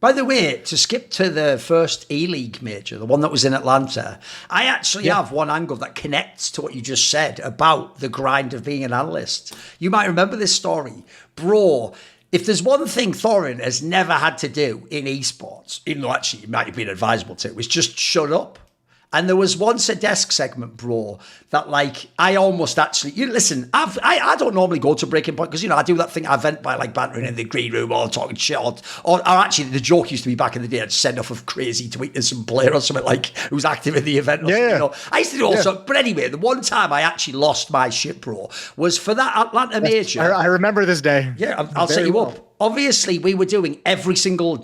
By the way, to skip to the first ELEAGUE major, the one that was in Atlanta, I actually have one angle that connects to what you just said about the grind of being an analyst. You might remember this story. Bro, if there's one thing Thorin has never had to do in esports, even though actually it might have been advisable to, was just shut up. And there was once a desk segment, bro, that like I almost actually, listen, I don't normally go to breaking point because, I do that thing, I vent by like bantering in the green room or talking shit or actually the joke used to be back in the day, I'd send off a crazy tweet to some player or something like who's active in the event. Or I used to do all sorts, but anyway, the one time I actually lost my shit, bro, was for that Atlanta major. I remember this day. Yeah, I'll set you up. Obviously, we were doing every single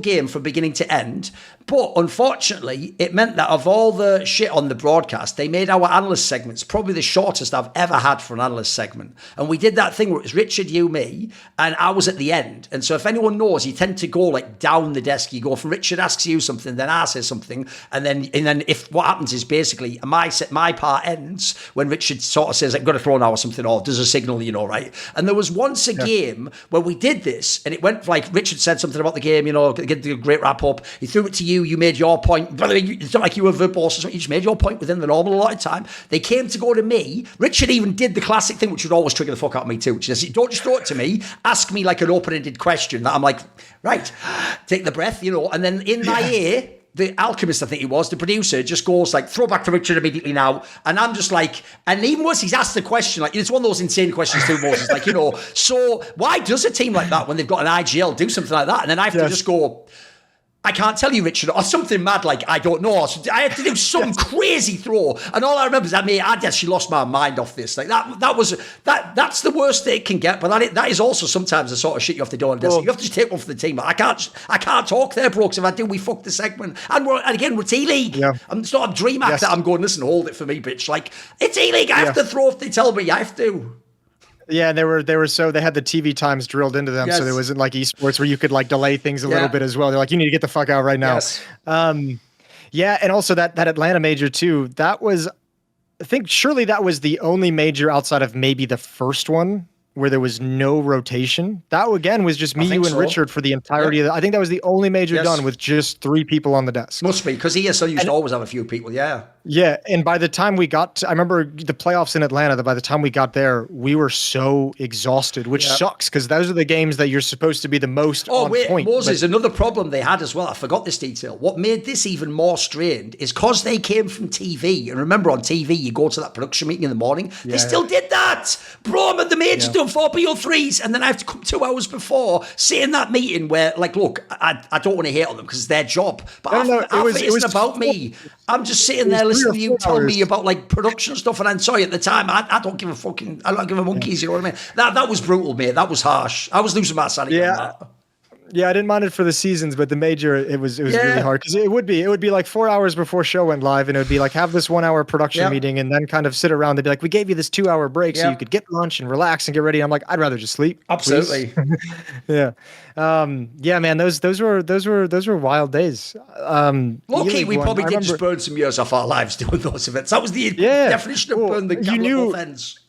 game from beginning to end, but unfortunately, it meant that of all the shit on the broadcast, they made our analyst segments probably the shortest I've ever had for an analyst segment. And we did that thing where it was Richard, you, me, and I was at the end. And so if anyone knows, you tend to go like down the desk. You go from Richard asks you something, then I say something, and then if what happens is basically my part ends when Richard sort of says, I'm going to throw now or something, or does a signal, right? And there was once a game where we did this, and it went like Richard said something about the game, get a great wrap up. He threw it to you made your point. By the way, it's not like you were verbose, you just made your point within the normal allotted time. They came to go to me. Richard even did the classic thing, which would always trigger the fuck out of me too, which is don't just throw it to me, ask me like an open-ended question that I'm like, right, take the breath, and then in my ear, the alchemist, I think he was, the producer, just goes like, throw back to Richard immediately now. And I'm just like, and even once he's asked the question, like, it's one of those insane questions too, Moses, like, so why does a team like that, when they've got an IGL, do something like that? And then I have to just go, I can't tell you, Richard, or something mad like, I don't know. So I had to do some crazy throw. And all I remember is that I actually lost my mind off this. Like that's the worst that it can get. But that is also sometimes the sort of shit you have to do on a desk. You have to just take one for the team. I can't talk there, bro, because if I do, we fuck the segment. And again, we're T-League. Yeah. It's not a dream act that I'm going, listen, hold it for me, bitch. Like, it's E-League. I have to throw if they tell me I have to. Yeah, they had the TV times drilled into them, so there wasn't like esports where you could like delay things a little bit as well. They're like, you need to get the fuck out right now. Yes. And also that Atlanta major too. That was, I think, surely that was the only major outside of maybe the first one where there was no rotation. That again was just me, you, and Richard for the entirety of it. I think that was the only major done with just 3 people on the desk. Must be, because ESL used to always have a few people, Yeah, and by the time we got I remember the playoffs in Atlanta, that by the time we got there, we were so exhausted, which sucks, because those are the games that you're supposed to be the most on point. Moses, another problem they had as well, I forgot this detail. What made this even more strained is because they came from TV. And remember, on TV, you go to that production meeting in the morning. They still did that. Bro, I'm at the major doing 4 PO3s, and then I have to come 2 hours before, sit in that meeting where, like, look, I don't want to hate on them because it's their job. But it was about me. I'm just sitting there listening to you tell me about like production stuff, and I'm sorry, at the time I don't give a monkeys, you know what I mean? That was brutal, mate. That was harsh. I was losing my sanity on that. Yeah, I didn't mind it for the seasons, but the major, it was really hard, because it would be like 4 hours before show went live, and it would be like have this 1 hour production meeting and then kind of sit around. They'd be like, we gave you this 2 hour break so you could get lunch and relax and get ready. I'm like, I'd rather just sleep. Absolutely. Man, those were wild days. Lucky we probably did just burn some years off our lives doing those events. That was the definition of burn the gauntlet ends.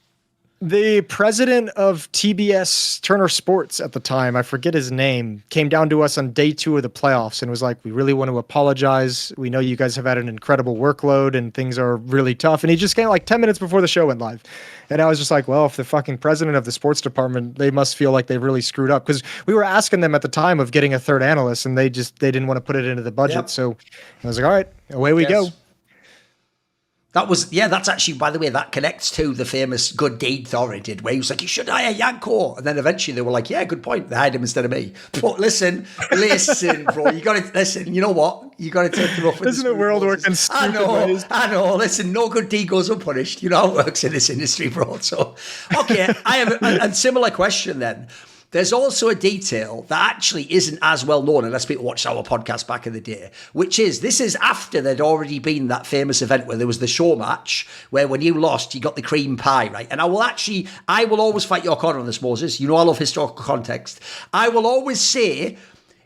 The president of TBS Turner Sports at the time, I forget his name, came down to us on day 2 of the playoffs and was like, we really want to apologize. We know you guys have had an incredible workload and things are really tough. And he just came like 10 minutes before the show went live. And I was just like, well, if the fucking president of the sports department, they must feel like they really screwed up. Because we were asking them at the time of getting a third analyst, and they didn't want to put it into the budget. So I was like, all right, away we go. That was, that's actually, by the way, that connects to the famous good deed Thorin did, where he was like, you should hire Yanko. And then eventually they were like, yeah, good point. They hired him instead of me. But listen, bro, you got to, listen, you know what? You got to take the rough. Isn't the world working stupid ways? I know. Listen, no good deed goes unpunished. You know how it works in this industry, bro. So, okay, I have a similar question then. There's also a detail that actually isn't as well known unless people watched our podcast back in the day, which is, this is after there'd already been that famous event where there was the show match, where when you lost, you got the cream pie, right? And I will always fight your corner on this, Moses. You know I love historical context. I will always say,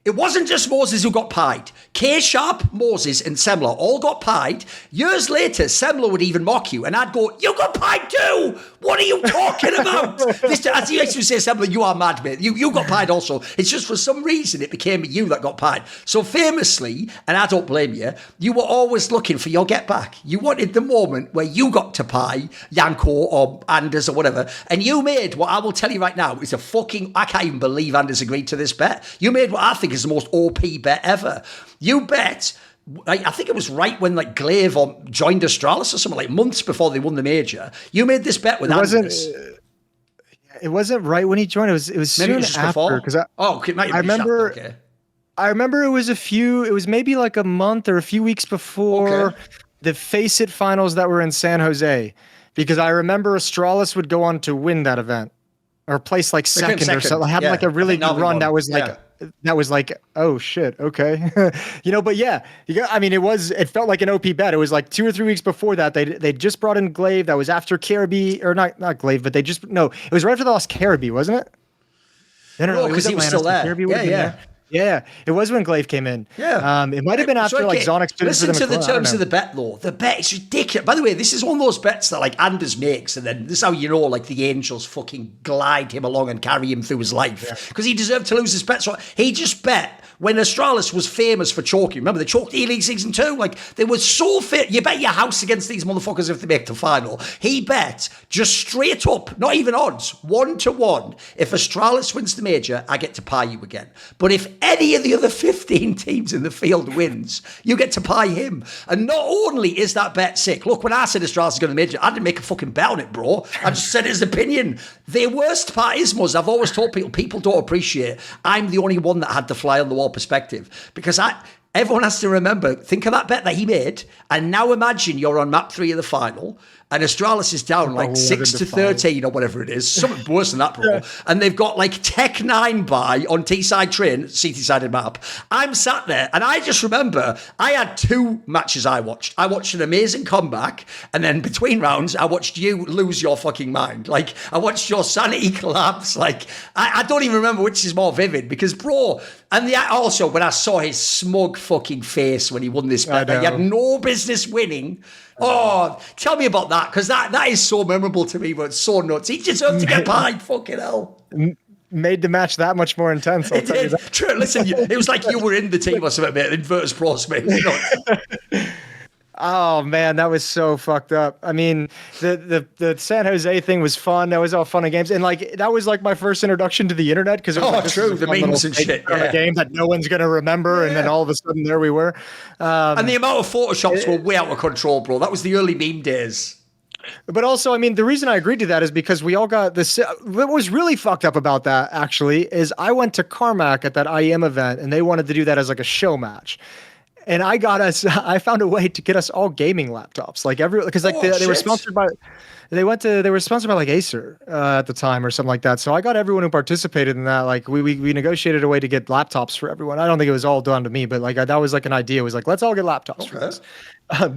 It wasn't just Moses who got pied. K-Sharp, Moses, and Semler all got pied. Years later, Semler would even mock you, and I'd go, "You got pied too! What are you talking about?" As he used to say, Semler, "You are mad, mate. You got pied also." It's just for some reason it became you that got pied. So famously, and I don't blame you, you were always looking for your get back. You wanted the moment where you got to pie Janko or Anders or whatever, and you made what I will tell you right now is a fucking, I can't even believe Anders agreed to this bet. You made what I think is the most OP bet ever. You bet, I think it was right when like Glaive joined Astralis or something, like months before they won the major. You made this bet with Anders. It wasn't right when he joined. It was soon after. Because I remember. Okay. I remember it was maybe like a month or a few weeks before the Face It finals that were in San Jose, because I remember Astralis would go on to win that event or place like second or something. Had like a really good run that was like, oh shit, okay. But I mean, it felt like an OP bet. It was like 2 or 3 weeks before that. They just brought in Glaive. That was after Caribbean, or not Glaive, but it was right after they lost Caribbean, wasn't it? No, because he was still there. Yeah, it was when Glaive came in. Yeah. It might have been after Zonix. Listen to the terms of the bet, though. The bet is ridiculous. By the way, this is one of those bets that like Anders makes, and then this is how you know like the Angels fucking glide him along and carry him through his life, because he deserved to lose his bet. So he just bet when Astralis was famous for choking. Remember, they choked E-League Season 2? Like, they were so fit. You bet your house against these motherfuckers if they make the final. He bet just straight up, not even odds, 1-1. If Astralis wins the major, I get to pie you again. But if any of the other 15 teams in the field wins, you get to pie him. And not only is that bet sick, look, when I said Astralis is going to the major, I didn't make a fucking bet on it, bro. I just said his opinion. The worst part is, Muzz, I've always told people don't appreciate, I'm the only one that had the fly on the wall perspective, because everyone has to remember, think of that bet that he made, and now imagine you're on map 3 of the final, and Astralis is down like 6-13 or whatever it is, something worse than that, bro. And they've got like Tech 9 by on T-side train, CT-sided map. I'm sat there, and I just remember I had 2 matches I watched. I watched an amazing comeback, and then between rounds, I watched you lose your fucking mind. Like, I watched your sanity collapse. Like, I don't even remember which is more vivid, because, bro, and also when I saw his smug fucking face when he won this bet, that he had no business winning. Oh, tell me about that, because that is so memorable to me, but it's so nuts. He deserved to get pied, fucking hell. Made the match that much more intense, I'll tell you that. True, listen, it was like you were in the team or something, mate, in Virtus Pro space. Oh man, that was so fucked up. I mean, the San Jose thing was fun. That was all fun and games, and like that was like my first introduction to the internet, because it was true, the memes and shit. A game that no one's gonna remember, and then all of a sudden there we were. And the amount of photoshops were way out of control, bro. That was the early meme days. But also, I mean, the reason I agreed to that is because we all got this. What was really fucked up about that, actually, is I went to Carmack at that IEM event, and they wanted to do that as like a show match. And I found a way to get us all gaming laptops, like because like they were sponsored by, they were sponsored by like Acer at the time or something like that. So I got everyone who participated in that. Like we negotiated a way to get laptops for everyone. I don't think it was all done to me, but like that was like an idea. It was like, let's all get laptops for this.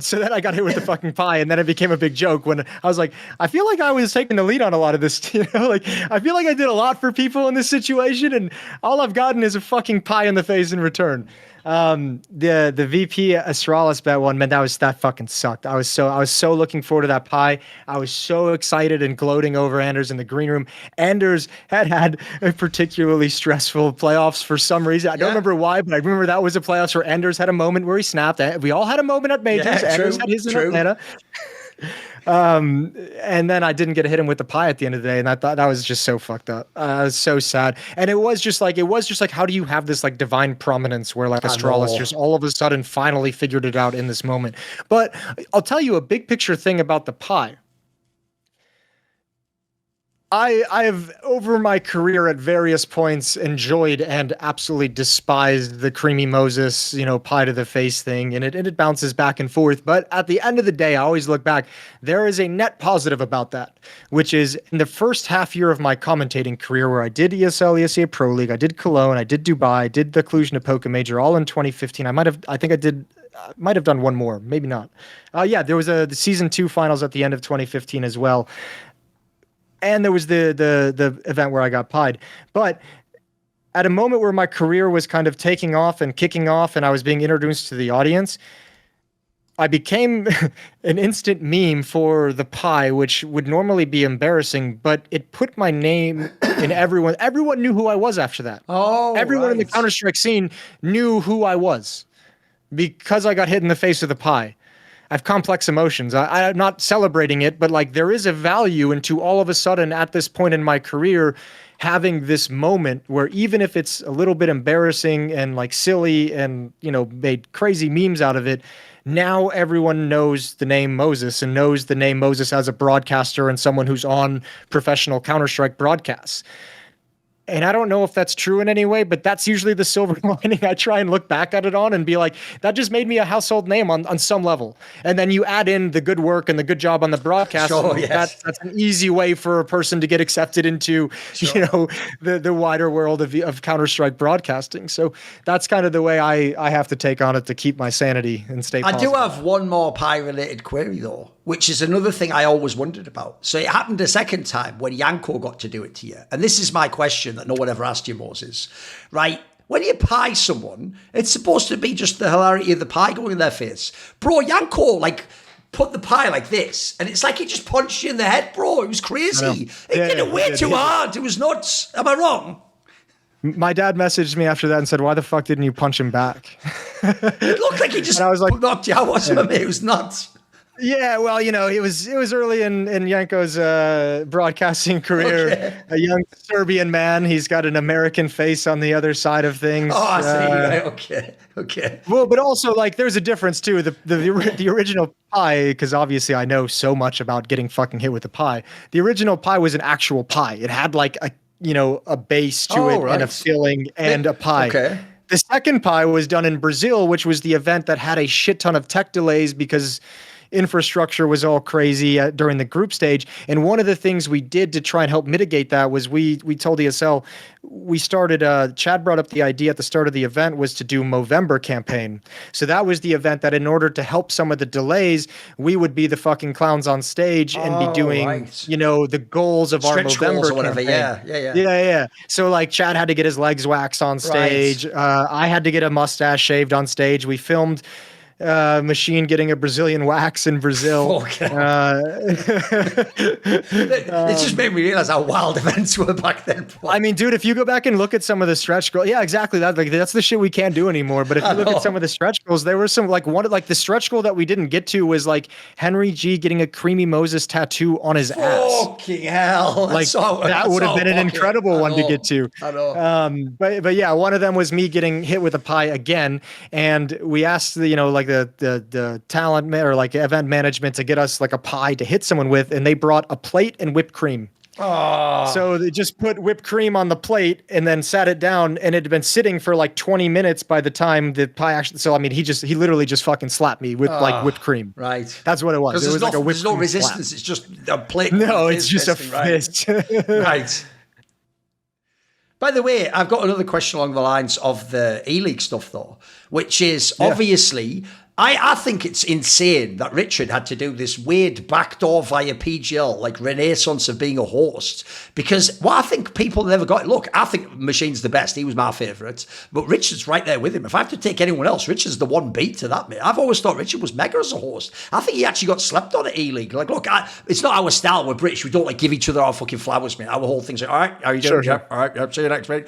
So then I got hit with the fucking pie, and then it became a big joke when I was like, I feel like I was taking the lead on a lot of this, like I feel like I did a lot for people in this situation, and all I've gotten is a fucking pie in the face in return. The VP Astralis bet one, man, that fucking sucked. I was so looking forward to that pie. I was so excited and gloating over Anders in the green room. Anders had a particularly stressful playoffs for some reason. I don't remember why, but I remember that was a playoffs where Anders had a moment where he snapped. We all had a moment at majors. Anders had his in Atlanta. And then I didn't get to hit him with the pie at the end of the day, and I thought that was just so fucked up. I was so sad, and it was just like how do you have this like divine prominence where like Astralis just all of a sudden finally figured it out in this moment? But I'll tell you a big picture thing about the pie. I have over my career at various points enjoyed and absolutely despised the Creamy Moses, pie to the face thing, and it bounces back and forth. But at the end of the day, I always look back. There is a net positive about that, which is in the first half year of my commentating career, where I did ESL, ESA Pro League, I did Cologne, I did Dubai, I did the Cluj-Napoca Major, all in 2015. I might have done one more, maybe not. There was the season 2 finals at the end of 2015 as well. And there was the event where I got pied. But at a moment where my career was kind of taking off and kicking off and I was being introduced to the audience, I became an instant meme for the pie, which would normally be embarrassing, but it put my name in everyone. Everyone knew who I was after that. Oh, everyone in the right. Counter-Strike scene knew who I was because I got hit in the face with a pie. I have complex emotions. I'm not celebrating it, but like there is a value into all of a sudden at this point in my career having this moment where even if it's a little bit embarrassing and like silly and, you know, made crazy memes out of it, now everyone knows the name Moses and knows the name Moses as a broadcaster and someone who's on professional Counter-Strike broadcasts. And I don't know if that's true in any way, but that's usually the silver lining I try and look back at it on and be like, that just made me a household name on some level. And then you add in the good work and the good job on the broadcast. Sure, yes. That's an easy way for a person to get accepted into, you know, the wider world of Counter-Strike broadcasting. So that's kind of the way I have to take on it to keep my sanity and stay positive. I do have one more pie-related query, though, which is another thing I always wondered about. So it happened a second time when Yanko got to do it to you. And this is my question that no one ever asked you, Moses. Right? When you pie someone, it's supposed to be just the hilarity of the pie going in their face. Bro, Yanko, like, put the pie like this, and it's like he just punched you in the head, bro. It was crazy. He did it way too hard. It was nuts. Am I wrong? My dad messaged me after that and said, why the fuck didn't you punch him back? It looked like he just I was like, knocked you out, wasn't it? It was nuts. Yeah, well, you know, it was early in Yanko's broadcasting career. Okay. A young Serbian man. He's got an American face on the other side of things. Oh, I see. Right. Okay. Well, but also like there's a difference too. The original pie, because obviously I know so much about getting fucking hit with a pie. The original pie was an actual pie. It had like a base to it and a filling and a pie. Okay. The second pie was done in Brazil, which was the event that had a shit ton of tech delays because infrastructure was all crazy during the group stage. And one of the things we did to try and help mitigate that was we told ESL, we started, Chad brought up the idea at the start of the event was to do Movember campaign. So that was the event that in order to help some of the delays, we would be the fucking clowns on stage and be doing, you know, the goals of our Movember or whatever. campaign. Yeah. So like Chad had to get his legs waxed on stage. I had to get a mustache shaved on stage. We filmed Machine getting a Brazilian wax in Brazil. It just made me realize how wild events were back then. I mean, dude, if you go back and look at some of the stretch goals, yeah, exactly. That's the shit we can't do anymore. But if you look at some of the stretch goals, there were some like the stretch goal that we didn't get to was like Henry G getting a Creamy Moses tattoo on his ass. Fucking hell! Like that would have been an incredible one to get to. I know. But yeah, one of them was me getting hit with a pie again, and we asked the talent or like event management to get us like a pie to hit someone with, and they brought a plate and whipped cream. Oh. So they just put whipped cream on the plate and then sat it down, and it had been sitting for like 20 minutes by the time the pie actually. So I mean, he literally just fucking slapped me with like whipped cream. Right. That's what it was. It was like a whipped cream There's no resistance. slap. It's just a plate. No, it's just a fist. Right. By the way, I've got another question along the lines of the E-League stuff, though, which is obviously, I think it's insane that Richard had to do this weird backdoor via PGL, like renaissance of being a host, because what I think people never got, look, I think Machine's the best. He was my favourite, but Richard's right there with him. If I have to take anyone else, Richard's the one beat to that, mate. I've always thought Richard was mega as a host. I think he actually got slept on at E-League. Like, look, it's not our style. We're British. We don't like give each other our fucking flowers, mate. Our whole thing's like, all right, how are you doing? Sure. Yeah, all right, yeah, see you next week.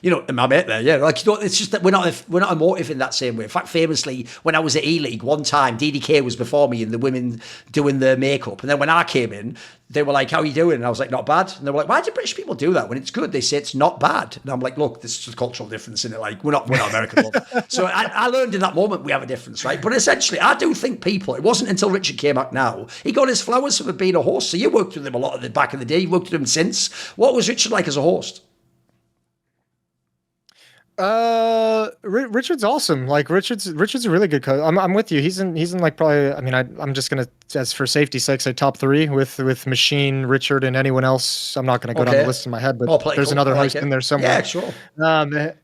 You know, my mate there, yeah. Like, you know, it's just that we're not emotive in that same way. In fact, famously, when I was at E-League, one time, DDK was before me and the women doing their makeup. And then when I came in, they were like, how are you doing? And I was like, not bad. And they were like, why do British people do that? When it's good, they say it's not bad. And I'm like, look, this is just a cultural difference in it. Like, we're not American. So I learned in that moment we have a difference, right? But essentially, I do think people, it wasn't until Richard came out now, he got his flowers for being a host. So you worked with him a lot back in the day. You worked with him since. What was Richard like as a host? Richard's awesome. Like Richard's a really good coach. I'm with you. He's in like probably. I mean, I'm just gonna, as for safety's sake, say top 3 with Machine, Richard, and anyone else. I'm not gonna go down the list in my head, but there's another host in there somewhere. Yeah, sure.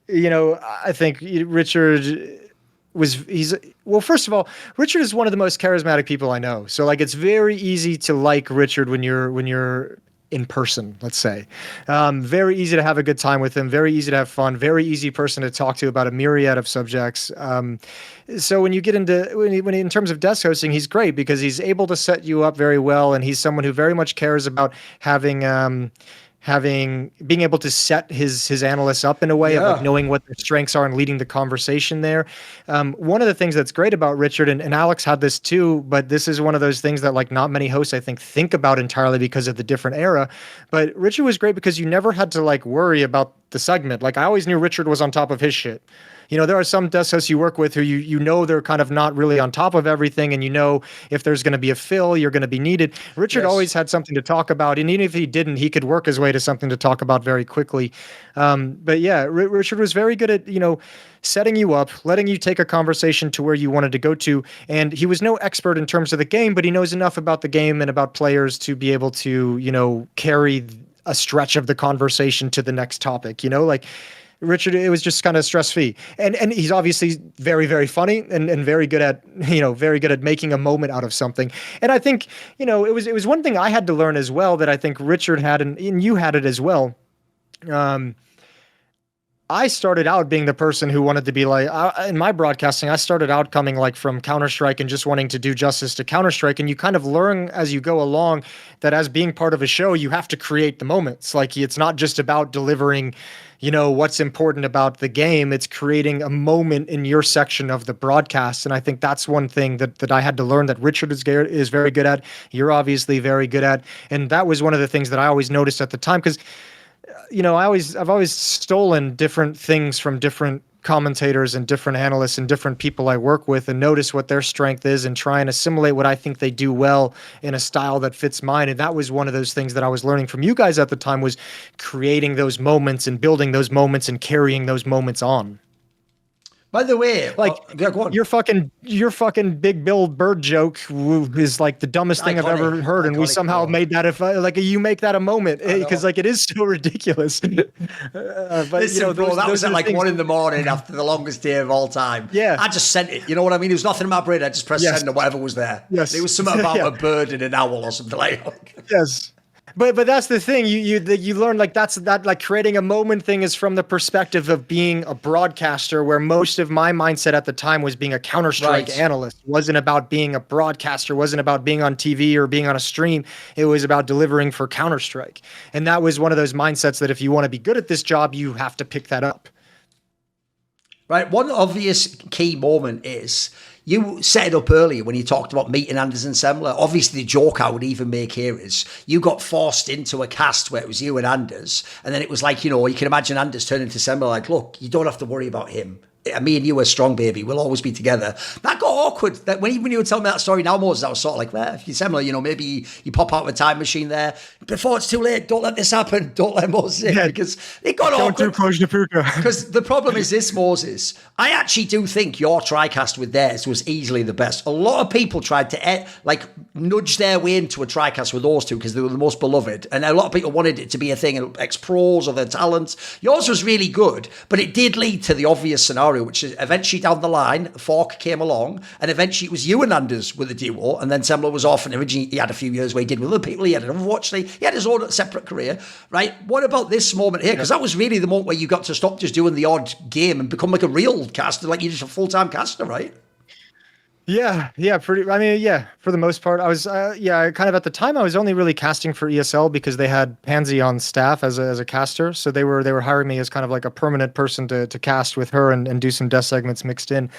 You know, I think Richard well, first of all, Richard is one of the most charismatic people I know. So like, it's very easy to like Richard when you're in person, let's say. Very easy to have a good time with him, very easy to have fun, very easy person to talk to about a myriad of subjects. So when you get into, when in terms of desk hosting, he's great because he's able to set you up very well. And he's someone who very much cares about being able to set his analysts up in a way of like knowing what their strengths are and leading the conversation there. One of the things that's great about Richard, and Alex had this too, but this is one of those things that like not many hosts I think about entirely because of the different era. But Richard was great because you never had to like worry about the segment. Like I always knew Richard was on top of his shit. You know, there are some desk hosts you work with who you know they're kind of not really on top of everything, and you know if there's going to be a fill, you're going to be needed. Richard always had something to talk about, and even if he didn't, he could work his way to something to talk about very quickly. But yeah, Richard was very good at, you know, setting you up, letting you take a conversation to where you wanted to go to. And he was no expert in terms of the game, but he knows enough about the game and about players to be able to, you know, carry a stretch of the conversation to the next topic, you know, like Richard, it was just kind of stress-free. And he's obviously very, very funny and very good at, you know, very good at making a moment out of something. And I think, you know, it was one thing I had to learn as well that I think Richard had, and you had it as well. I started out being the person who wanted to be like, in my broadcasting, I started out coming like from Counter-Strike and just wanting to do justice to Counter-Strike. And you kind of learn as you go along that as being part of a show, you have to create the moments. Like it's not just about delivering, you know, what's important about the game. It's creating a moment in your section of the broadcast. And I think that's one thing that I had to learn that Richard is very good at. You're obviously very good at. And that was one of the things that I always noticed at the time, because you know, I've always stolen different things from different commentators and different analysts and different people I work with and notice what their strength is and try and assimilate what I think they do well in a style that fits mine. And that was one of those things that I was learning from you guys at the time, was creating those moments and building those moments and carrying those moments on. By the way, like go on. your fucking Big Bill Bird joke is like the dumbest thing I've ever heard, and we somehow made that like you make that a moment because like it is so ridiculous. But listen, you know, bro, that was at like 1 a.m. after the longest day of all time. Yeah, I just sent it. You know what I mean? There was nothing in my brain. I just pressed send or whatever was there. Yes, it was something about a bird and an owl or something like that. Yes. But that's the thing you learn, like that like creating a moment thing is from the perspective of being a broadcaster, where most of my mindset at the time was being a Counter-Strike analyst. It wasn't about being a broadcaster, wasn't about being on TV or being on a stream. It was about delivering for Counter-Strike. And that was one of those mindsets that if you want to be good at this job, you have to pick that up. Right. One obvious key moment is you set it up earlier when you talked about meeting Anders and Semler. Obviously, the joke I would even make here is you got forced into a cast where it was you and Anders. And then it was like, you know, you can imagine Anders turning to Semler like, look, you don't have to worry about him. Me and you are strong, baby. We'll always be together. That got awkward. That when you were telling me that story now, Moses, I was sort of like, well, if you're similar, you know, maybe you pop out of a time machine there. Before it's too late, don't let this happen. Don't let Moses in, because it got awkward. Don't too close to Puka. Because the problem is this, Moses. I actually do think your TriCast with theirs was easily the best. A lot of people tried to like nudge their way into a TriCast with those two because they were the most beloved. And a lot of people wanted it to be a thing and ex-pros or their talents. Yours was really good, but it did lead to the obvious scenario, which is eventually down the line, Fork came along, and eventually it was you and Anders with the duo, and then Semler was off, and originally he had a few years where he did with other people. He had an Overwatch League. He had his own separate career, right? What about this moment here? Because that was really the moment where you got to stop just doing the odd game and become like a real caster, like you're just a full-time caster, right? Yeah, for the most part. I was, kind of at the time, I was only really casting for ESL because they had Pansy on staff as a caster. So they were hiring me as kind of like a permanent person to cast with her and do some death segments mixed in.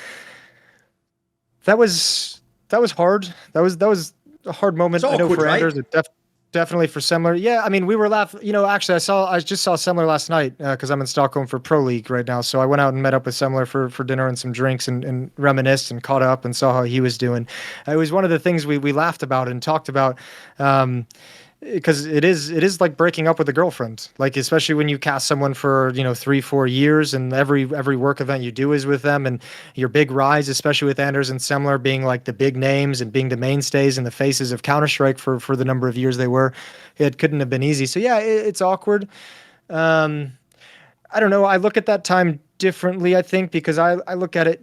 That was hard. That was a hard moment. Awkward, I know for right? Anders, definitely for Semler. Yeah, I mean, we were laughing. You know, actually, I just saw Semler last night because I'm in Stockholm for Pro League right now. So I went out and met up with Semler for dinner and some drinks and reminisced and caught up and saw how he was doing. It was one of the things we laughed about and talked about. Because it is like breaking up with a girlfriend, like especially when you cast someone for 3-4 years and every work event you do is with them, and your big rise, especially with Anders and Semler being like the big names and being the mainstays and the faces of Counter-Strike for the number of years they were, it couldn't have been easy. So yeah, it's awkward. I don't know. I look at that time differently, I think, because I look at it,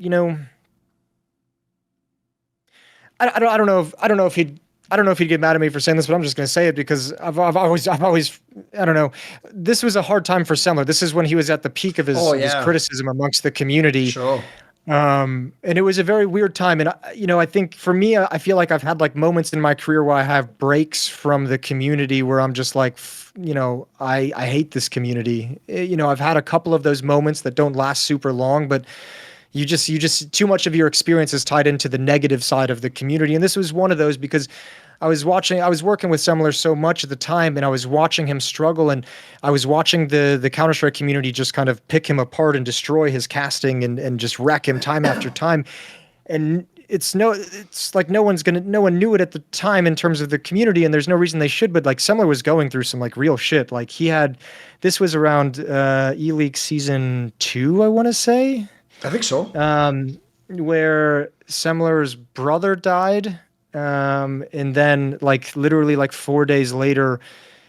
I don't know if he'd I don't know if he'd get mad at me for saying this, but I'm just going to say it because I've always, I don't know. This was a hard time for Semler. This is when he was at the peak of his criticism amongst the community. Sure. And it was a very weird time. And, I think for me, I feel like I've had like moments in my career where I have breaks from the community where I'm just like, I hate this community. I've had a couple of those moments that don't last super long, but you just too much of your experience is tied into the negative side of the community. And this was one of those because I was working with Semler so much at the time, and I was watching him struggle, and I was watching the Counter-Strike community just kind of pick him apart and destroy his casting and just wreck him time after time. And it's like no one knew it at the time in terms of the community, and there's no reason they should, but like Semler was going through some like real shit. Like this was around ELEAGUE season 2, I want to say. I think so. Where Semler's brother died. And then like literally like 4 days later,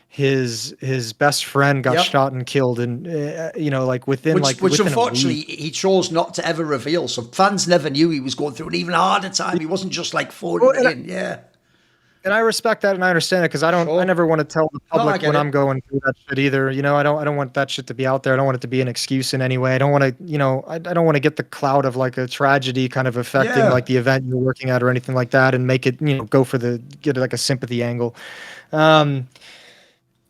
his best friend got shot and killed. And, like within which unfortunately he chose not to ever reveal. So fans never knew he was going through an even harder time. He wasn't just like phoning it in. Yeah. And I respect that and I understand it because I never want to tell the public when I'm going through that shit either. I don't want that shit to be out there. I don't want it to be an excuse in any way. I don't want to, I don't want to get the cloud of like a tragedy kind of affecting like the event you're working at or anything like that and make it, get like a sympathy angle.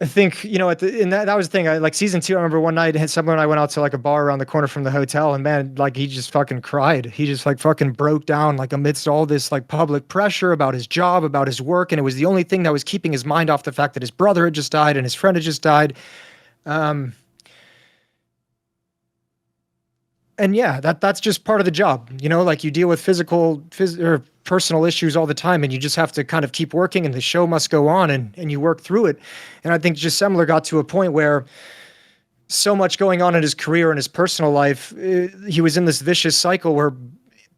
I think, that was the thing. Like season 2, I remember one night Semler and I went out to like a bar around the corner from the hotel, and man, like he just fucking cried. He just like fucking broke down like amidst all this like public pressure about his job, about his work. And it was the only thing that was keeping his mind off the fact that his brother had just died and his friend had just died. And yeah, that's just part of the job, like you deal with physical or personal issues all the time, and you just have to kind of keep working, and the show must go on, and you work through it. And I think just Semler got to a point where so much going on in his career and his personal life, he was in this vicious cycle where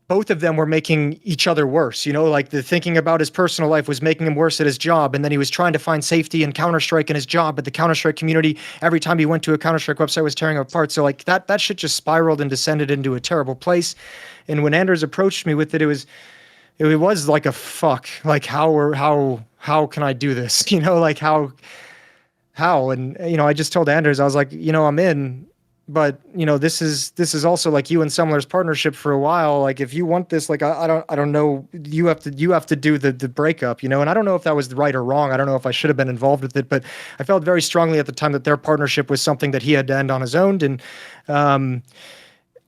both of them were making each other worse. Like the thinking about his personal life was making him worse at his job. And then he was trying to find safety in Counter-Strike in his job. But the Counter-Strike community, every time he went to a Counter-Strike website, was tearing him apart. So like that shit just spiraled and descended into a terrible place. And when Anders approached me with it, it was like a fuck. Like how can I do this? Like how? And, I just told Anders, I was like, I'm in. But this is also like you and Semler's partnership for a while. Like if you want this, like I don't know, you have to do the breakup, and I don't know if that was right or wrong. I don't know if I should have been involved with it, but I felt very strongly at the time that their partnership was something that he had to end on his own. And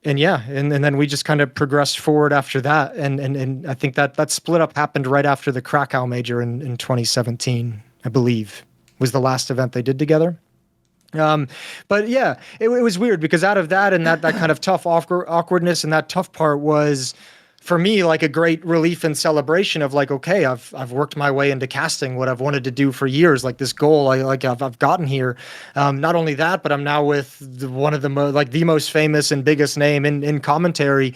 then we just kind of progressed forward after that. And I think that split up happened right after the Krakow major in 2017, I believe, was the last event they did together. But yeah, it was weird because out of that and that kind of tough awkwardness and that tough part was for me like a great relief and celebration of like, okay, I've worked my way into casting what I've wanted to do for years. Like this goal, I've gotten here. Not only that, but I'm now with one of the the most famous and biggest name in commentary.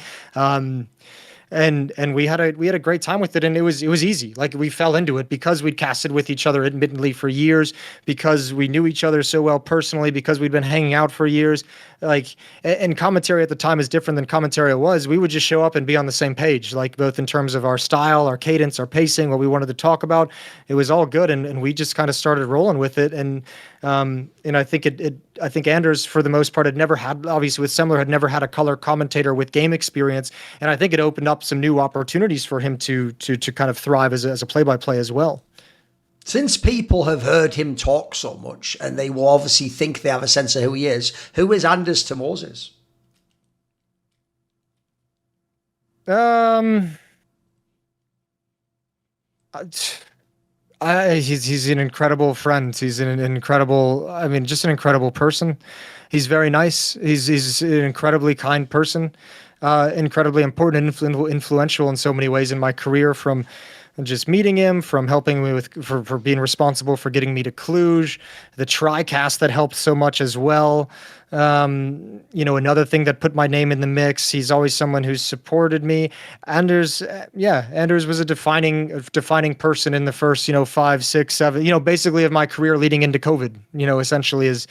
And we had a great time with it, and it was easy. Like we fell into it because we'd casted with each other admittedly for years, because we knew each other so well personally, because we'd been hanging out for years. Like, and commentary at the time is different than commentary was. We would just show up and be on the same page, like both in terms of our style, our cadence, our pacing, what we wanted to talk about. It was all good, and we just kind of started rolling with it. And I think I think Anders, for the most part, had never had, obviously with Semler, had never had a color commentator with game experience, and I think it opened up some new opportunities for him to kind of thrive as a play-by-play as well. Since people have heard him talk so much, and they will obviously think they have a sense of who he is Anders to Moses? He's an incredible friend. He's an incredible, just an incredible person. He's very nice. He's an incredibly kind person, incredibly important and influential in so many ways in my career, from just meeting him, from helping me for being responsible for getting me to Cluj, the TriCast that helped so much as well. Another thing that put my name in the mix. He's always someone who's supported me. Anders was a defining person in the first, 5, 6, 7, basically of my career leading into COVID, essentially is,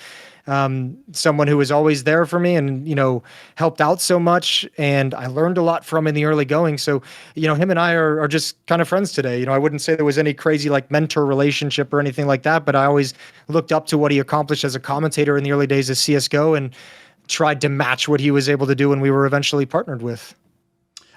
someone who was always there for me and, helped out so much. And I learned a lot from in the early going. So, him and I are just kind of friends today. I wouldn't say there was any crazy like mentor relationship or anything like that, but I always looked up to what he accomplished as a commentator in the early days of CSGO and tried to match what he was able to do when we were eventually partnered with.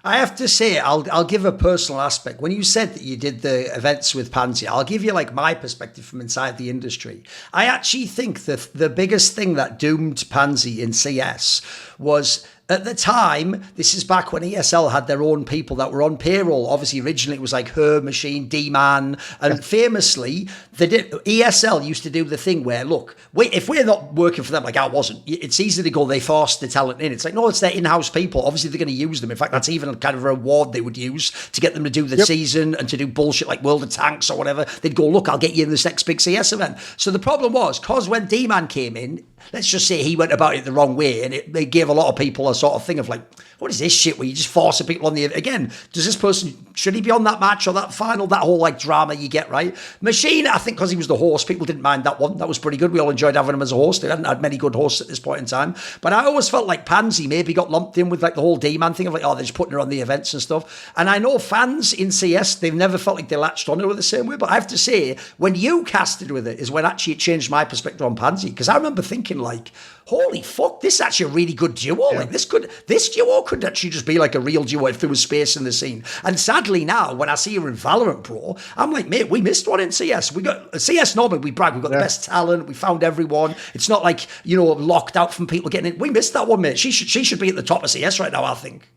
I have to say, I'll give a personal aspect. When you said that you did the events with Pansy, I'll give you like my perspective from inside the industry. I actually think the biggest thing that doomed Pansy in CS was, at the time, this is back when ESL had their own people that were on payroll. Obviously, originally it was like Hare, Machine, D-Man. And famously, ESL used to do the thing where, look, if we're not working for them, like I wasn't, it's easy to go, they forced the talent in. It's like, no, it's their in-house people. Obviously, they're going to use them. In fact, that's even kind of a reward they would use to get them to do the season and to do bullshit like World of Tanks or whatever. They'd go, look, I'll get you in this next big CS event. So the problem was, because when D-Man came in, let's just say he went about it the wrong way, and they gave a lot of people a sort of thing of like, what is this shit where you just force people on the... Again, does this person... Should he be on that match or that final? That whole like drama you get, right? Machine, I think because he was the host, people didn't mind that one. That was pretty good. We all enjoyed having him as a host. They hadn't had many good hosts at this point in time. But I always felt like Pansy maybe got lumped in with like the whole D-Man thing of like, oh, they're just putting her on the events and stuff. And I know fans in CS, they've never felt like they latched on her the same way. But I have to say, when you casted with it is when actually it changed my perspective on Pansy. Because I remember thinking like, holy fuck, this is actually a really good duo. Yeah. Like this duo could actually just be like a real duo if there was space in the scene. And sadly now, when I see her in VALORANT Pro, I'm like, mate, we missed one in CS. We got CS normally we brag, we've got the best talent, we found everyone. It's not like, locked out from people getting in. We missed that one, mate. She should be at the top of CS right now, I think.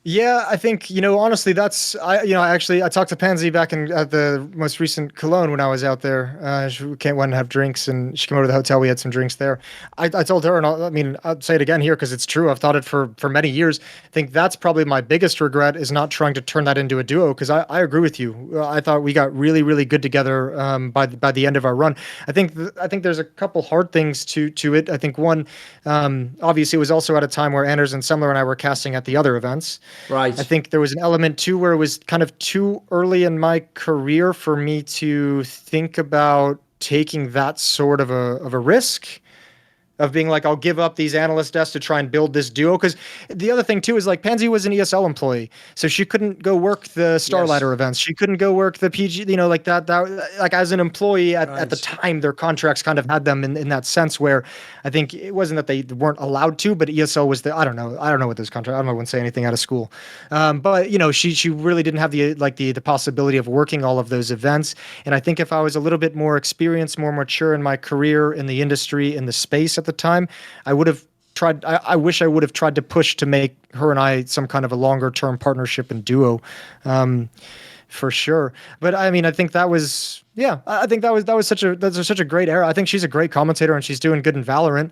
Yeah, I think, honestly, I talked to Pansy back at the most recent Cologne when I was out there. She went and have drinks, and she came over to the hotel. We had some drinks there. I told her, and I'll say it again here because it's true. I've thought it for many years. I think that's probably my biggest regret is not trying to turn that into a duo because I agree with you. I thought we got really, really good together by the end of our run. I think there's a couple hard things to it. I think one, obviously, it was also at a time where Anders and Semler and I were casting at the other events. Right. I think there was an element too where it was kind of too early in my career for me to think about taking that sort of a risk of being like, I'll give up these analyst desks to try and build this duo. Because the other thing too is like Pansy was an ESL employee, so she couldn't go work the Starlighter events. She couldn't go work the PG, like that like as an employee at the time, their contracts kind of had them in that sense where I think it wasn't that they weren't allowed to, but ESL was I don't know what those contracts, I wouldn't say anything out of school. But she really didn't have the possibility of working all of those events. And I think if I was a little bit more experienced, more mature in my career in the industry, in the space at the time, I would have tried. I wish I would have tried to push to make her and I some kind of a longer term partnership and duo, for sure. But I think that was, I think that was such a great era. I think she's a great commentator and she's doing good in VALORANT.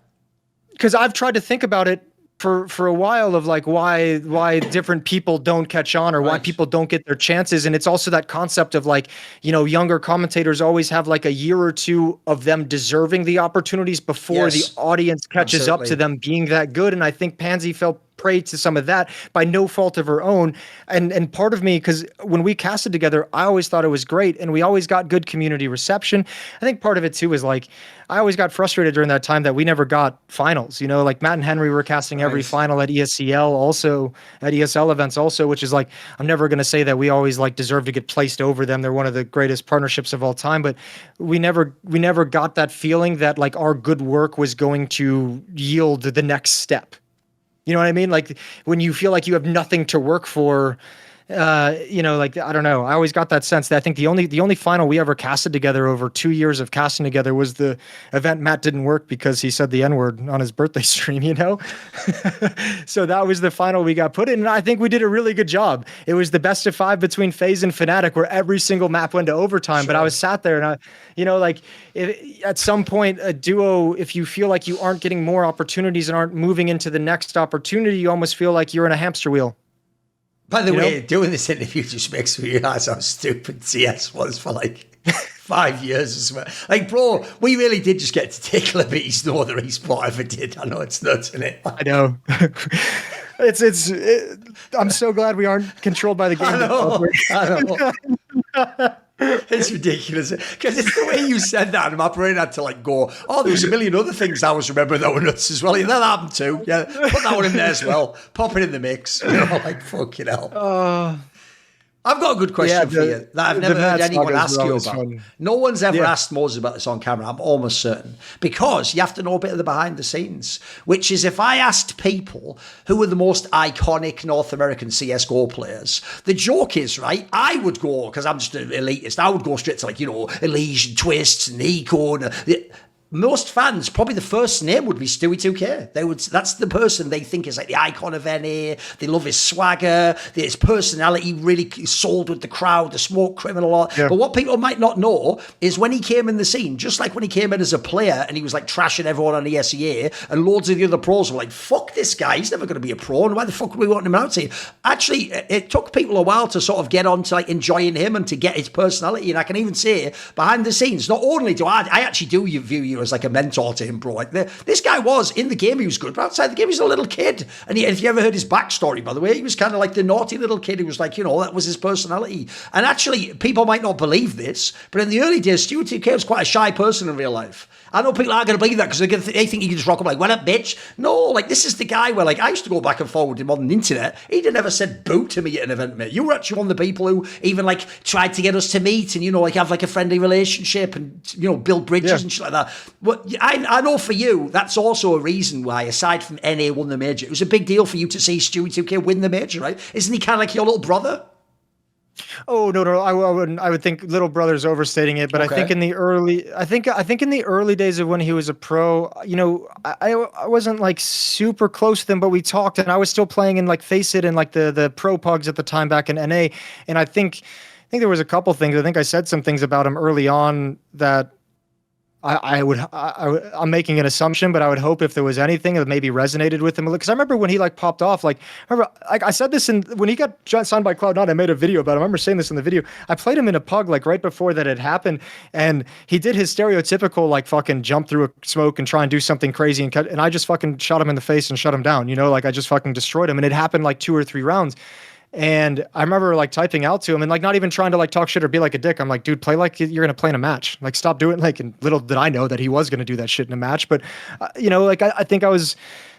Because I've tried to think about it for a while of like why different people don't catch on or why people don't get their chances. And it's also that concept of like, younger commentators always have like a year or two of them deserving the opportunities before the audience catches up to them being that good. And I think Pansy fell prey to some of that by no fault of her own. And part of me, because when we casted together, I always thought it was great and we always got good community reception. I think part of it too is like, I always got frustrated during that time that we never got finals, like Matt and Henry were casting every final at ESCL also, at ESL events also, which is like, I'm never going to say that we always like deserve to get placed over them. They're one of the greatest partnerships of all time, but we never got that feeling that like our good work was going to yield the next step. You know what I mean? Like when you feel like you have nothing to work for, like, I don't know. I always got that sense that I think the only final we ever casted together over 2 years of casting together was the event Matt didn't work because he said the N-word on his birthday stream, So that was the final we got put in. And I think we did a really good job. It was the best of 5 between FaZe and Fnatic where every single map went to overtime. Sure. But I was sat there and at some point a duo, if you feel like you aren't getting more opportunities and aren't moving into the next opportunity, you almost feel like you're in a hamster wheel. By the way, doing this interview just makes me realize how stupid CS was for like 5 years as well. Like, bro, we really did just get to take liberties no other esport ever did. I know it's nuts, isn't it? I know. I'm so glad we aren't controlled by the game. I know. It's ridiculous because it's the way you said that, and my brain had to like go, oh, there was a million other things I was remembering that were nuts as well. Yeah, that happened too. Yeah, put that one in there as well. Pop it in the mix. You know, like fucking hell. I've got a good question for you that I've never heard anyone ask you about. Fun. No one's ever asked Moses about this on camera, I'm almost certain. Because you have to know a bit of the behind the scenes, which is if I asked people who were the most iconic North American CSGO players, the joke is, right, I would go, because I'm just an elitist, I would go straight to like, you know, ELEAGUE and Twists and Eco and... most fans, probably the first name would be Stewie 2K. That's the person they think is like the icon of NA. They love his swagger, his personality, really sold with the crowd, the smoke criminal. Yeah. But what people might not know is when he came in the scene, just like when he came in as a player and he was like trashing everyone on the SEA, and loads of the other pros were like, fuck this guy, he's never going to be a pro, and why the fuck would we want him out here? Actually, it took people a while to sort of get on to like enjoying him and to get his personality. And I can even say, behind the scenes, not only do I actually do view you as like a mentor to him, bro. Like this guy was in the game, he was good, but outside the game, he's a little kid. And if you ever heard his backstory, by the way, he was kind of like the naughty little kid who was like, you know, that was his personality. And actually, people might not believe this, but in the early days, Stewie 2K was quite a shy person in real life. I know people aren't going to believe that because they think he can just rock up like, what up, bitch? No, like, this is the guy where, like, I used to go back and forward with him on the internet. He'd never said boo to me at an event, mate. You were actually one of the people who even, like, tried to get us to meet and, you know, like, have, like, a friendly relationship and, you know, build bridges and shit like that. But I know for you, that's also a reason why, aside from NA won the major, it was a big deal for you to see Stewie 2K win the major, right? Isn't he kind of like your little brother? Oh no, I wouldn't. I would think little brother's overstating it, but okay. I think in the early days of when he was a pro, you know, I wasn't like super close with him, but we talked, and I was still playing in like Face It and like the pro pugs at the time back in NA, and I think there was a couple things. I think I said some things about him early on that I'm making an assumption, but I would hope if there was anything that maybe resonated with him, because I remember when he like popped off, like I said this when he got signed by Cloud9, I made a video about him. I remember saying this in the video. I played him in a pug like right before that had happened, and he did his stereotypical like fucking jump through a smoke and try and do something crazy, and I just fucking shot him in the face and shut him down. You know, like I just fucking destroyed him, and it happened like 2 or 3 rounds. And I remember like typing out to him and like not even trying to like talk shit or be like a dick. I'm like, dude, play like you're going to play in a match. Like stop doing like, and little did I know that he was going to do that shit in a match. But you know, like I think I was,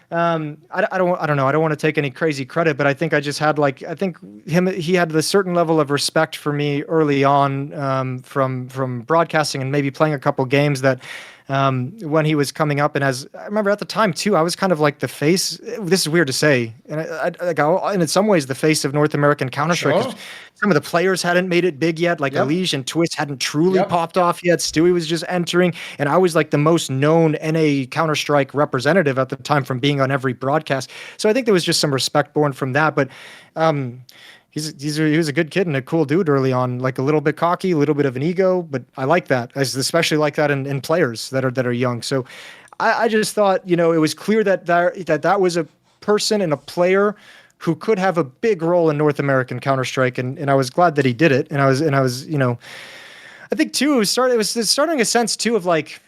I don't know. I don't want to take any crazy credit, but I think I just had like, I think he had this certain level of respect for me early on from broadcasting and maybe playing a couple games that when he was coming up. And as I remember at the time too, I was kind of like the face, this is weird to say, and and in some ways the face of North American Counter-Strike. Sure. Some of the players hadn't made it big yet, like ELEAGUE and Twist hadn't truly popped off yet. Stewie was just entering, and I was like the most known NA Counter-Strike representative at the time from being on every broadcast. So I think there was just some respect born from that, but he was a good kid and a cool dude early on, like a little bit cocky, a little bit of an ego, but I like that. I especially like that in players that are young. So I just thought, you know, it was clear that was a person and a player who could have a big role in North American Counter-Strike, and I was glad that he did it. And I was, you know, I think too, it was starting a sense too of like,